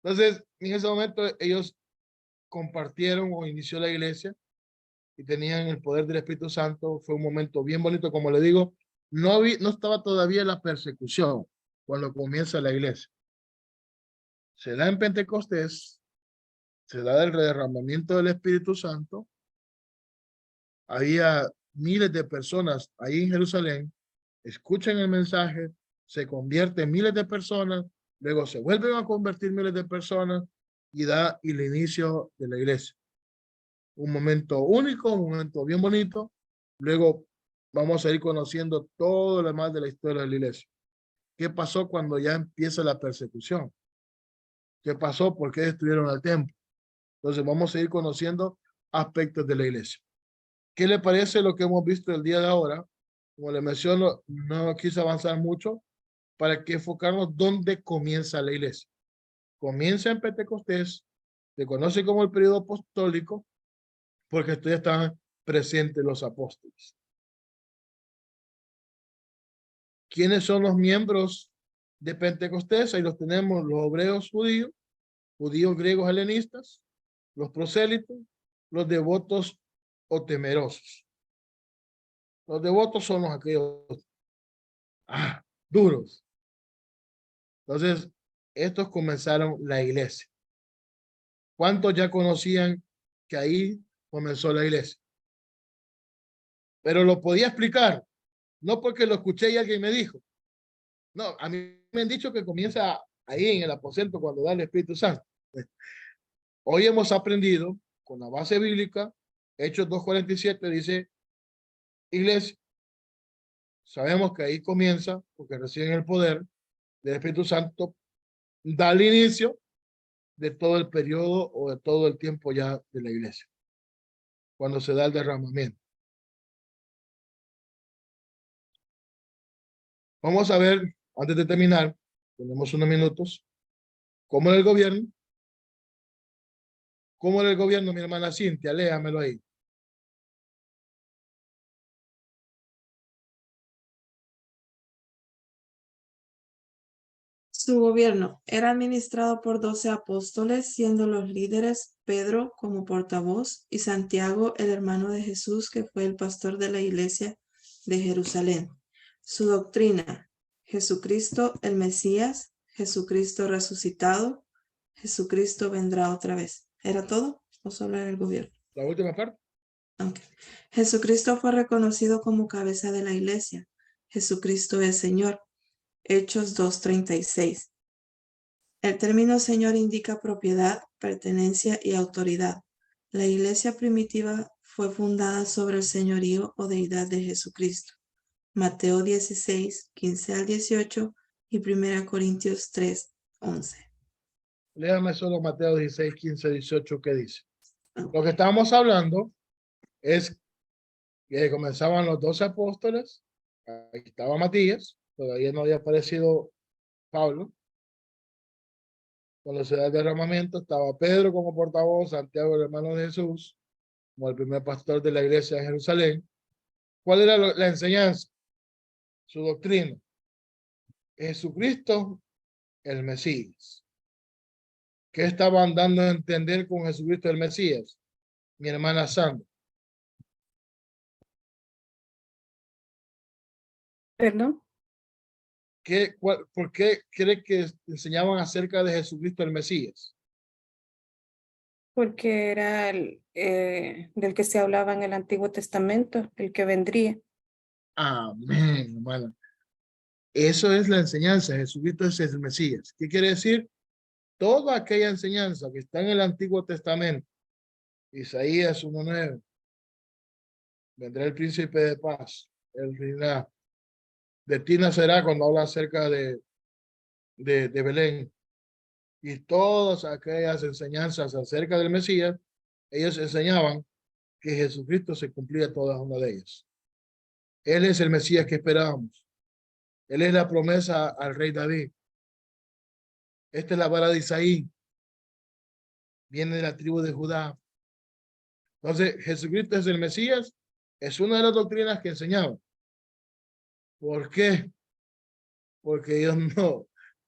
Entonces, en ese momento ellos compartieron o inició la iglesia y tenían el poder del Espíritu Santo. Fue un momento bien bonito, como le digo, no estaba todavía la persecución cuando comienza la iglesia. Se da en Pentecostés, se da el derramamiento del Espíritu Santo. Había miles de personas ahí en Jerusalén, escuchan el mensaje, se convierten miles de personas, luego se vuelven a convertir miles de personas y da el inicio de la iglesia. Un momento único, un momento bien bonito. Luego vamos a ir conociendo todo lo demás de la historia de la iglesia. ¿Qué pasó cuando ya empieza la persecución? ¿Qué pasó? ¿Por qué destruyeron el templo? Entonces vamos a ir conociendo aspectos de la iglesia. ¿Qué le parece lo que hemos visto el día de ahora? Como le menciono, no quise avanzar mucho para que enfocarnos dónde comienza la iglesia. Comienza en Pentecostés, se conoce como el periodo apostólico, porque ustedes estaban presentes los apóstoles. ¿Quiénes son los miembros de Pentecostés? Ahí los tenemos, los hebreos judíos, judíos griegos helenistas, los prosélitos, los devotos o temerosos. Los devotos son los aquellos duros. Entonces, estos comenzaron la iglesia. ¿Cuántos ya conocían que ahí comenzó la iglesia? Pero lo podía explicar, no porque lo escuché y alguien me dijo. No, a mí me han dicho que comienza ahí en el aposento cuando da el Espíritu Santo. Hoy hemos aprendido con la base bíblica, Hechos 2:47 dice, iglesia, sabemos que ahí comienza, porque reciben el poder del Espíritu Santo, da el inicio de todo el periodo o de todo el tiempo ya de la iglesia, cuando se da el derramamiento. Vamos a ver, antes de terminar, tenemos unos minutos, ¿cómo era el gobierno? ¿Cómo era el gobierno, mi hermana Cintia? Léamelo ahí.
Su gobierno era administrado por 12 apóstoles, siendo los líderes Pedro como portavoz y Santiago, el hermano de Jesús, que fue el pastor de la iglesia de Jerusalén. Su doctrina: Jesucristo el Mesías, Jesucristo resucitado, Jesucristo vendrá otra vez. ¿Era todo o solo era el gobierno?
La última parte.
Okay. Jesucristo fue reconocido como cabeza de la iglesia. Jesucristo es Señor. Hechos 2:36. El término Señor indica propiedad, pertenencia y autoridad. La iglesia primitiva fue fundada sobre el señorío o deidad de Jesucristo. Mateo 16, 15 al 18 y 1 Corintios 3, 11.
Léame solo Mateo 16, 15, 18, ¿qué dice? Lo que estábamos hablando es que comenzaban los 12 apóstoles, ahí estaba Matías, todavía no había aparecido Pablo. Cuando se da el derramamiento estaba Pedro como portavoz, Santiago el hermano de Jesús, como el primer pastor de la iglesia de Jerusalén. ¿Cuál era la enseñanza? Su doctrina. Jesucristo, el Mesías. ¿Qué estaban dando a entender con Jesucristo el Mesías? Mi hermana Sandra.
¿Perdón?
¿Por qué cree que enseñaban acerca de Jesucristo el Mesías?
Porque era del que se hablaba en el Antiguo Testamento, el que vendría.
Amén, hermana. Eso es la enseñanza. Jesucristo es el Mesías. ¿Qué quiere decir? Toda aquella enseñanza que está en el Antiguo Testamento, Isaías 1:9, vendrá el príncipe de paz, el reinará. De ti nacerá cuando habla acerca de Belén. Y todas aquellas enseñanzas acerca del Mesías, ellos enseñaban que Jesucristo se cumplía todas una de ellas. Él es el Mesías que esperábamos. Él es la promesa al rey David. Esta es la vara de Isaí. Viene de la tribu de Judá. Entonces, Jesucristo es el Mesías. Es una de las doctrinas que enseñaban. ¿Por qué? Porque ellos no.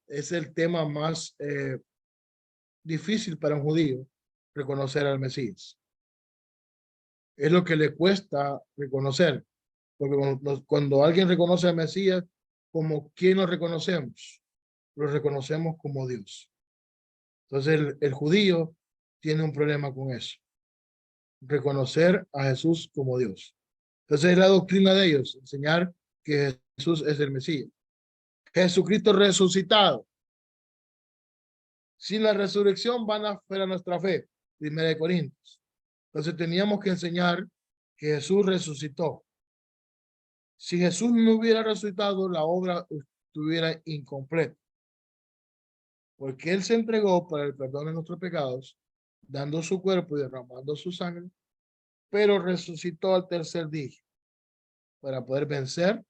Es el tema más difícil para un judío, reconocer al Mesías. Es lo que le cuesta reconocer. Porque cuando alguien reconoce al Mesías, ¿como quién lo reconocemos? Lo reconocemos como Dios. Entonces el judío tiene un problema con eso. Reconocer a Jesús como Dios. Entonces es la doctrina de ellos, enseñar que Jesús es el Mesías. Jesucristo resucitado. Sin la resurrección van a fuera nuestra fe. 1 Corintios. Entonces teníamos que enseñar que Jesús resucitó. Si Jesús no hubiera resucitado, la obra estuviera incompleta. Porque Él se entregó para el perdón de nuestros pecados, dando su cuerpo y derramando su sangre, pero resucitó al tercer día para poder vencer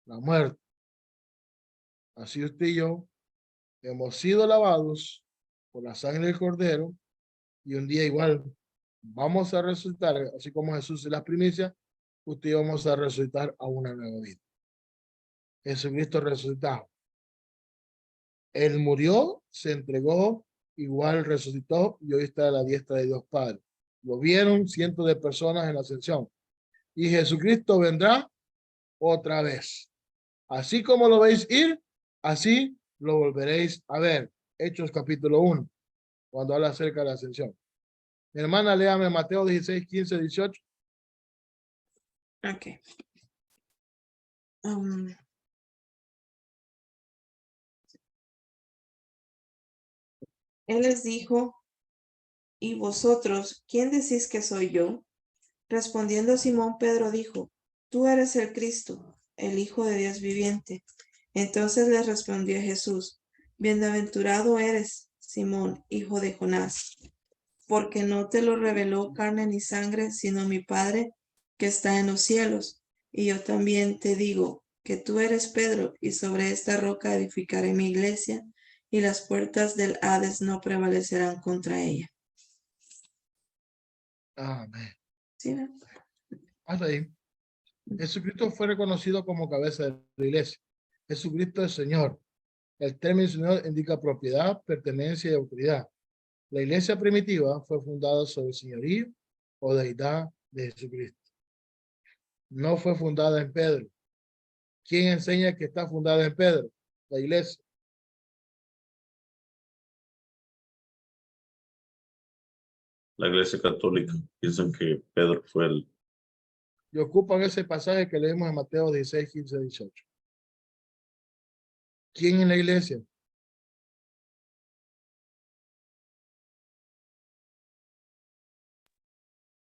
la muerte. Así usted y yo hemos sido lavados por la sangre del Cordero y un día igual vamos a resucitar, así como Jesús es la primicia, usted y yo vamos a resucitar a una nueva vida. Jesucristo resucitado. Él murió, se entregó, igual resucitó y hoy está a la diestra de Dios Padre. Lo vieron cientos de personas en la ascensión. Y Jesucristo vendrá otra vez. Así como lo veis ir, así lo volveréis a ver. Hechos capítulo 1, cuando habla acerca de la ascensión. Mi hermana, léame Mateo 16, 15, 18.
Ok. Él les dijo, ¿y vosotros, quién decís que soy yo? Respondiendo Simón Pedro dijo, tú eres el Cristo, el Hijo de Dios viviente. Entonces les respondió Jesús, bienaventurado eres, Simón, hijo de Jonás, porque no te lo reveló carne ni sangre, sino mi Padre que está en los cielos. Y yo también te digo que tú eres Pedro, y sobre esta roca edificaré mi iglesia, y las puertas del Hades no prevalecerán contra ella.
Amén.
¿Sí, no?
Hasta ahí. Jesucristo fue reconocido como cabeza de la iglesia. Jesucristo es Señor. El término Señor indica propiedad, pertenencia y autoridad. La iglesia primitiva fue fundada sobre el señorío o deidad de Jesucristo. No fue fundada en Pedro. ¿Quién enseña que está fundada en Pedro? La iglesia.
La iglesia católica piensan que Pedro fue el...
Y ocupan ese pasaje que leemos en Mateo 16, 15, 18. ¿Quién en la iglesia?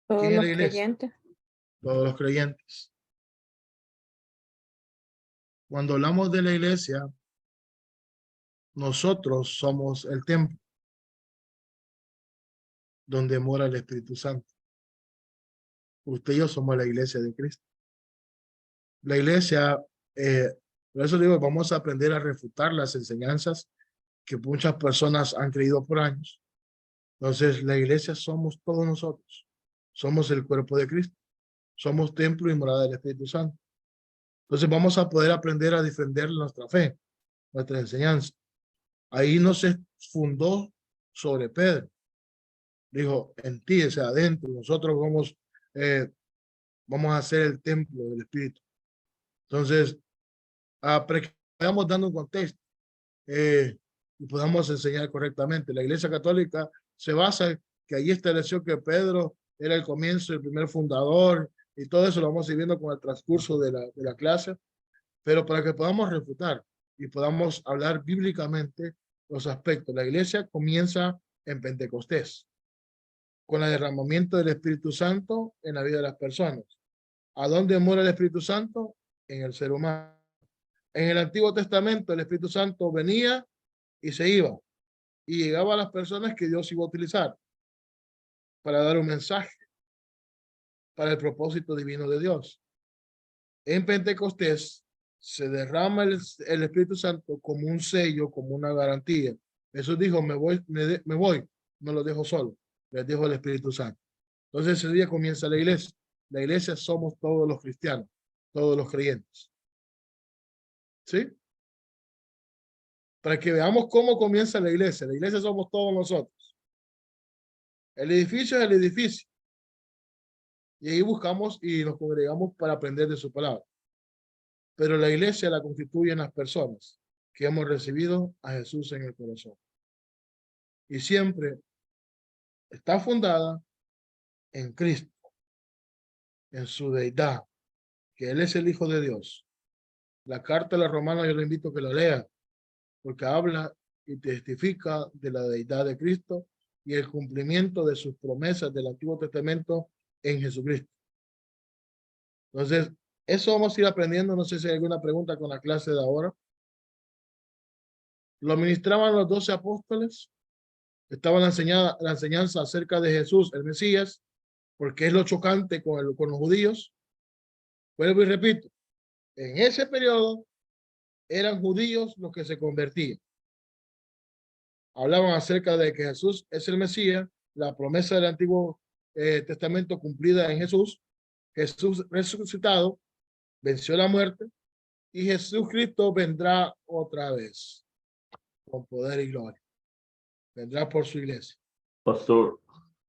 Todos
¿Quién es
los
la iglesia?
creyentes.
Todos los creyentes. Cuando hablamos de la iglesia, nosotros somos el templo donde mora el Espíritu Santo. Usted y yo somos la iglesia de Cristo. La iglesia, por eso digo, vamos a aprender a refutar las enseñanzas que muchas personas han creído por años. Entonces, la iglesia somos todos nosotros. Somos el cuerpo de Cristo. Somos templo y morada del Espíritu Santo. Entonces, vamos a poder aprender a defender nuestra fe, nuestra enseñanza. Ahí no se fundó sobre Pedro. Dijo, en ti, o sea, adentro, nosotros vamos a ser el templo del Espíritu. Entonces, para que vayamos dando un contexto y podamos enseñar correctamente. La Iglesia Católica se basa en que ahí estableció que Pedro era el comienzo, el primer fundador, y todo eso lo vamos a ir viendo con el transcurso de la clase, pero para que podamos refutar y podamos hablar bíblicamente los aspectos. La Iglesia comienza en Pentecostés, con el derramamiento del Espíritu Santo en la vida de las personas. ¿A dónde mora el Espíritu Santo? En el ser humano. En el Antiguo Testamento el Espíritu Santo venía y se iba, y llegaba a las personas que Dios iba a utilizar para dar un mensaje para el propósito divino de Dios. En Pentecostés se derrama el Espíritu Santo como un sello, como una garantía. Jesús dijo, me voy, no lo dejo solo, les dejo el Espíritu Santo. Entonces ese día comienza la iglesia. La iglesia somos todos los cristianos, todos los creyentes. ¿Sí? Para que veamos cómo comienza la iglesia. La iglesia somos todos nosotros. El edificio es el edificio. Y ahí buscamos y nos congregamos para aprender de su palabra. Pero la iglesia la constituyen las personas que hemos recibido a Jesús en el corazón. Y siempre está fundada en Cristo, en su deidad, que Él es el Hijo de Dios. La carta de los Romanos yo le invito a que la lea, porque habla y testifica de la deidad de Cristo y el cumplimiento de sus promesas del Antiguo Testamento en Jesucristo. Entonces, eso vamos a ir aprendiendo. No sé si hay alguna pregunta con la clase de ahora. Lo ministraban los 12 apóstoles. Estaba la enseñanza acerca de Jesús, el Mesías, porque es lo chocante con los judíos. Vuelvo y repito, en ese periodo eran judíos los que se convertían. Hablaban acerca de que Jesús es el Mesías, la promesa del Antiguo Testamento cumplida en Jesús, Jesús resucitado, venció la muerte, y Jesucristo vendrá otra vez con poder y gloria. Vendrá por su iglesia.
Pastor.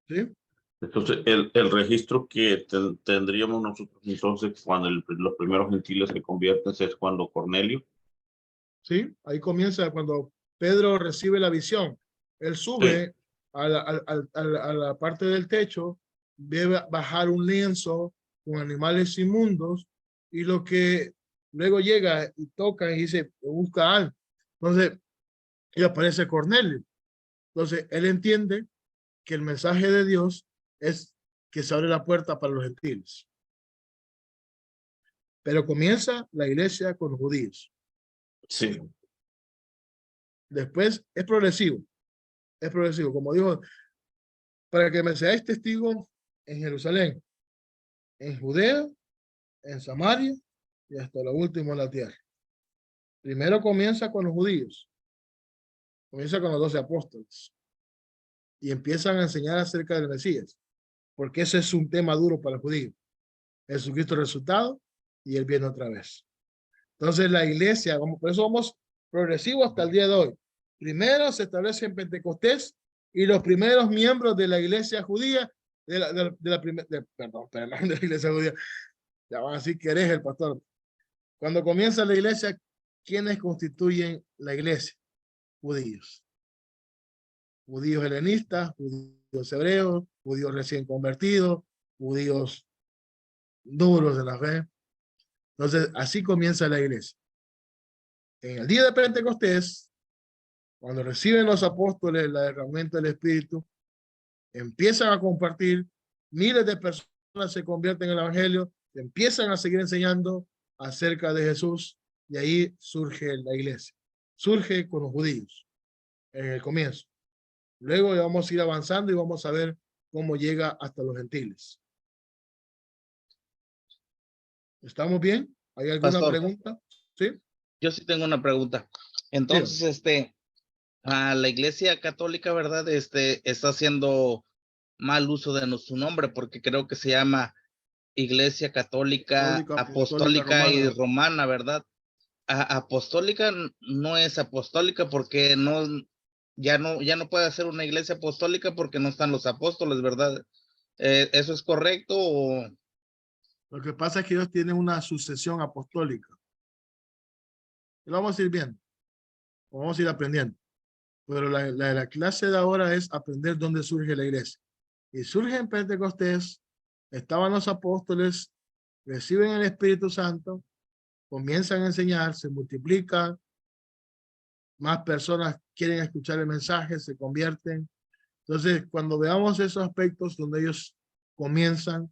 ¿Sí?
Entonces, el registro que tendríamos nosotros entonces cuando los primeros gentiles se convierten es cuando Cornelio.
Sí, ahí comienza cuando Pedro recibe la visión. Él sube
Sí.
a la parte del techo, ve bajar un lienzo con animales inmundos, y lo que luego llega y toca y dice, busca algo. Entonces, y aparece Cornelio. Entonces, él entiende que el mensaje de Dios es que se abre la puerta para los gentiles. Pero comienza la iglesia con los judíos.
Sí.
Después es progresivo. Es progresivo. Como dijo, para que me seáis testigos en Jerusalén, en Judea, en Samaria y hasta lo último en la tierra. Primero comienza con los judíos. Comienza con los 12 apóstoles. Y empiezan a enseñar acerca del Mesías. Porque ese es un tema duro para los judíos. Jesucristo resultado y Él viene otra vez. Entonces la iglesia, por eso vamos progresivo hasta el día de hoy. Primero se establece en Pentecostés y los primeros miembros de la iglesia judía, de la iglesia judía, ya van a decir que eres el pastor. Cuando comienza la iglesia, ¿quiénes constituyen la iglesia? Judíos. Judíos helenistas, judíos hebreos, judíos recién convertidos, judíos duros de la fe. Entonces, así comienza la iglesia. En el día de Pentecostés, cuando reciben los apóstoles el derramamiento del Espíritu, empiezan a compartir miles de personas se convierten en el evangelio, empiezan a seguir enseñando acerca de Jesús, y ahí surge la iglesia. Surge con los judíos en el comienzo. Luego vamos a ir avanzando y vamos a ver cómo llega hasta los gentiles. ¿Estamos bien? ¿Hay alguna
Pastor,
pregunta? ¿Sí?
Yo sí tengo una pregunta. Entonces, la Iglesia Católica, ¿verdad? Está haciendo mal uso de su nombre, porque creo que se llama Iglesia Católica Apostólica y Romana, ¿verdad? Apostólica no es apostólica porque ya no puede ser una iglesia apostólica porque no están los apóstoles, ¿verdad? ¿Eso es correcto o...?
Lo que pasa es que ellos tienen una sucesión apostólica. Y lo vamos a ir viendo. Vamos a ir aprendiendo. Pero la clase de ahora es aprender dónde surge la iglesia. Y surge en Pentecostés, estaban los apóstoles, reciben el Espíritu Santo, comienzan a enseñar, se multiplican, más personas quieren escuchar el mensaje, se convierten. Entonces, cuando veamos esos aspectos donde ellos comienzan,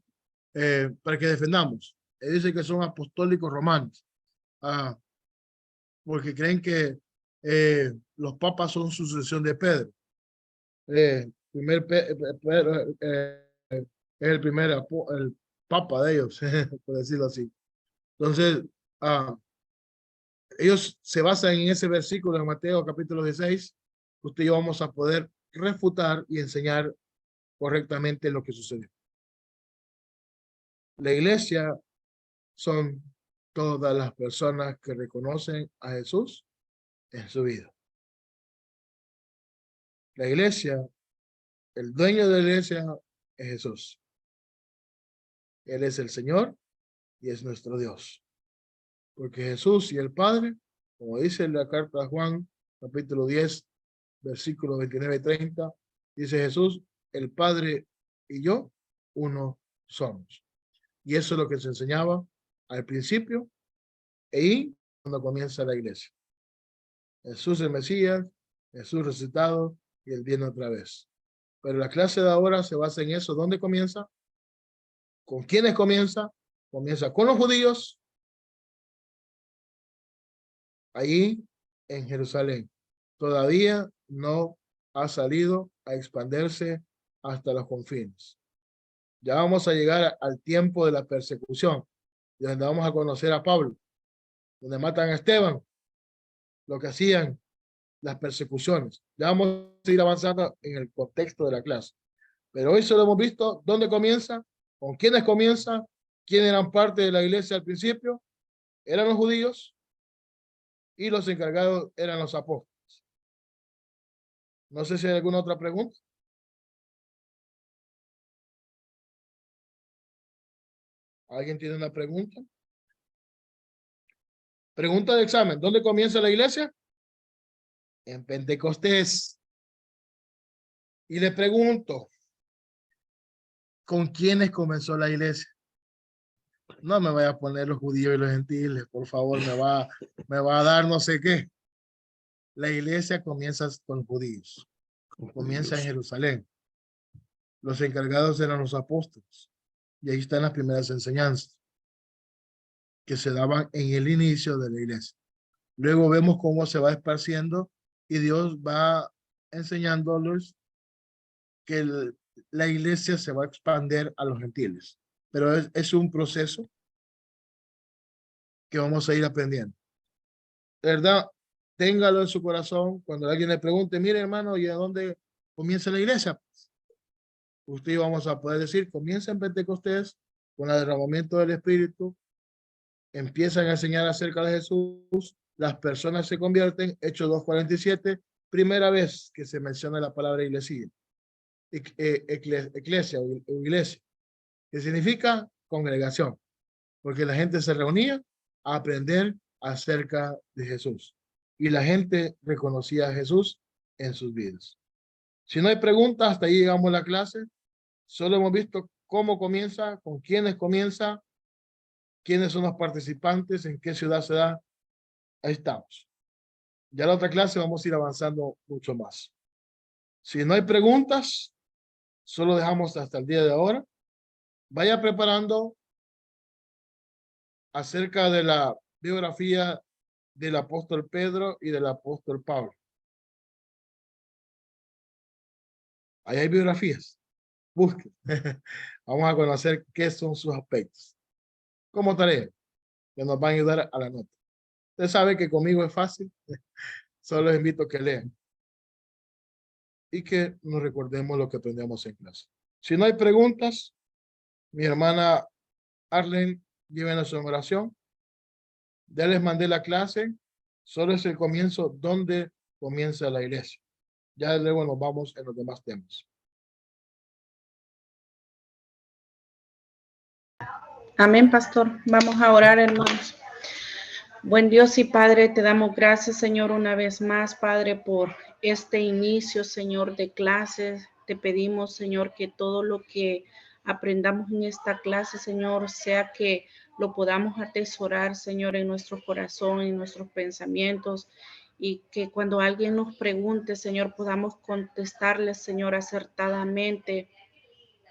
para que defendamos, dice que son apostólicos romanos, porque creen que los papas son sucesión de Pedro. Pedro es el primer el papa de ellos, por decirlo así. Entonces, ellos se basan en ese versículo de Mateo capítulo 16. Usted y yo vamos a poder refutar y enseñar correctamente lo que sucedió. La iglesia son todas las personas que reconocen a Jesús en su vida. La iglesia, el dueño de la iglesia es Jesús. Él es el Señor y es nuestro Dios. Porque Jesús y el Padre, como dice en la carta a Juan, capítulo 10, versículos 29 y 30, dice Jesús, el Padre y yo, uno somos. Y eso es lo que se enseñaba al principio y cuando comienza la iglesia. Jesús el Mesías, Jesús resucitado y Él viene otra vez. Pero la clase de ahora se basa en eso. ¿Dónde comienza? ¿Con quiénes comienza? Comienza con los judíos, ahí en Jerusalén. Todavía no ha salido a expandirse hasta los confines. Ya vamos a llegar al tiempo de la persecución, donde vamos a conocer a Pablo, donde matan a Esteban, lo que hacían las persecuciones. Ya vamos a ir avanzando en el contexto de la clase. Pero hoy solo hemos visto dónde comienza, con quiénes comienza, quiénes eran parte de la iglesia al principio. Eran los judíos y los encargados eran los apóstoles. No sé si hay alguna otra pregunta. ¿Alguien tiene una pregunta? Pregunta de examen. ¿Dónde comienza la iglesia? En Pentecostés. Y le pregunto, ¿con quiénes comenzó la iglesia? No me vaya a poner los judíos y los gentiles, por favor, me va a dar no sé qué. La iglesia comienza con judíos. Comienza en Jerusalén. Los encargados eran los apóstoles. Y ahí están las primeras enseñanzas que se daban en el inicio de la iglesia. Luego vemos cómo se va esparciendo y Dios va enseñándolos que la iglesia se va a expandir a los gentiles. Pero es un proceso que vamos a ir aprendiendo. ¿Verdad? Téngalo en su corazón. Cuando alguien le pregunte, mire hermano, ¿y a dónde comienza la iglesia? Usted y vamos a poder decir, comienza en Pentecostés con el derramamiento del Espíritu, empiezan a enseñar acerca de Jesús, las personas se convierten, Hechos 2:47, primera vez que se menciona la palabra iglesia, eclesia o iglesia, que significa congregación, porque la gente se reunía a aprender acerca de Jesús y la gente reconocía a Jesús en sus vidas. Si no hay preguntas, hasta ahí llegamos a la clase. Solo hemos visto cómo comienza, con quiénes comienza, quiénes son los participantes, en qué ciudad se da. Ahí estamos. Ya en la otra clase vamos a ir avanzando mucho más. Si no hay preguntas, solo dejamos hasta el día de ahora. vaya preparando acerca de la biografía del apóstol Pedro y del apóstol Pablo. Ahí hay biografías. Busquen. Vamos a conocer qué son sus aspectos. Como tarea, que nos va a ayudar a la nota. Usted sabe que conmigo es fácil. Solo les invito a que lean. Y que nos recordemos lo que aprendemos en clase. Si no hay preguntas, mi hermana Arlen, llévenos en oración. Ya les mandé la clase. Solo es el comienzo donde comienza la iglesia. Ya luego nos vamos en los demás temas.
Amén, pastor. Vamos a orar, hermanos. Buen Dios y Padre, te damos gracias, Señor, una vez más, Padre, por este inicio, Señor, de clases. Te pedimos, Señor, que todo lo que aprendamos en esta clase, Señor, sea que lo podamos atesorar, Señor, en nuestro corazón, en nuestros pensamientos, y que cuando alguien nos pregunte, Señor, podamos contestarle, Señor, acertadamente.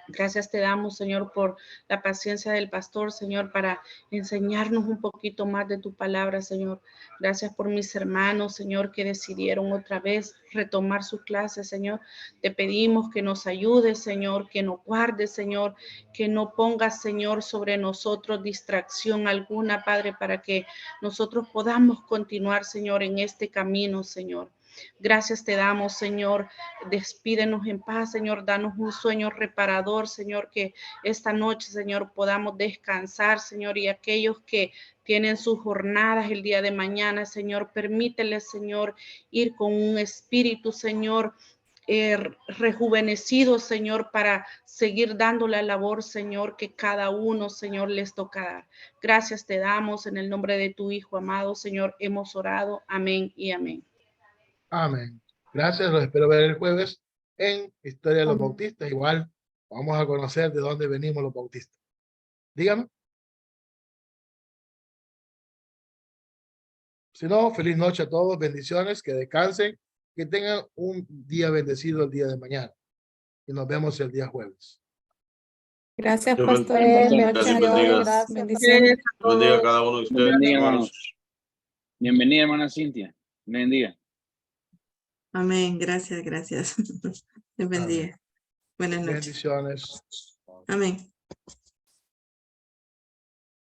Gracias te damos, Señor, por la paciencia del pastor, Señor, para enseñarnos un poquito más de tu palabra, Señor. Gracias por mis hermanos, Señor, que decidieron otra vez retomar su clase, Señor. Te pedimos que nos ayudes, Señor, que nos guardes, Señor, que no pongas, Señor, sobre nosotros distracción alguna, Padre, para que nosotros podamos continuar, Señor, en este camino, Señor. Gracias te damos, Señor. Despídenos en paz, Señor. Danos un sueño reparador, Señor, que esta noche, Señor, podamos descansar, Señor, y aquellos que tienen sus jornadas el día de mañana, Señor, permíteles, Señor, ir con un espíritu, Señor, rejuvenecido, Señor, para seguir dando la labor, Señor, que cada uno, Señor, les toca dar. Gracias te damos en el nombre de tu Hijo amado, Señor. Hemos orado. Amén y amén.
Amén. Gracias, los espero ver el jueves en Historia de los Bautistas. Igual vamos a conocer de dónde venimos los bautistas. Dígame. Si no, feliz noche a todos, bendiciones, que descansen, que tengan un día bendecido el día de mañana. Y nos vemos el día jueves.
Gracias,
Dios
pastor.
bendiga.
Bendiciones. Bendiciones.
Bendiga a cada uno de ustedes.
Bienvenida, hermanos. Bienvenida, hermana Cintia. Bendiga.
Amén. Gracias, gracias. Les bendiga. Buenas noches.
Bendiciones.
Amén.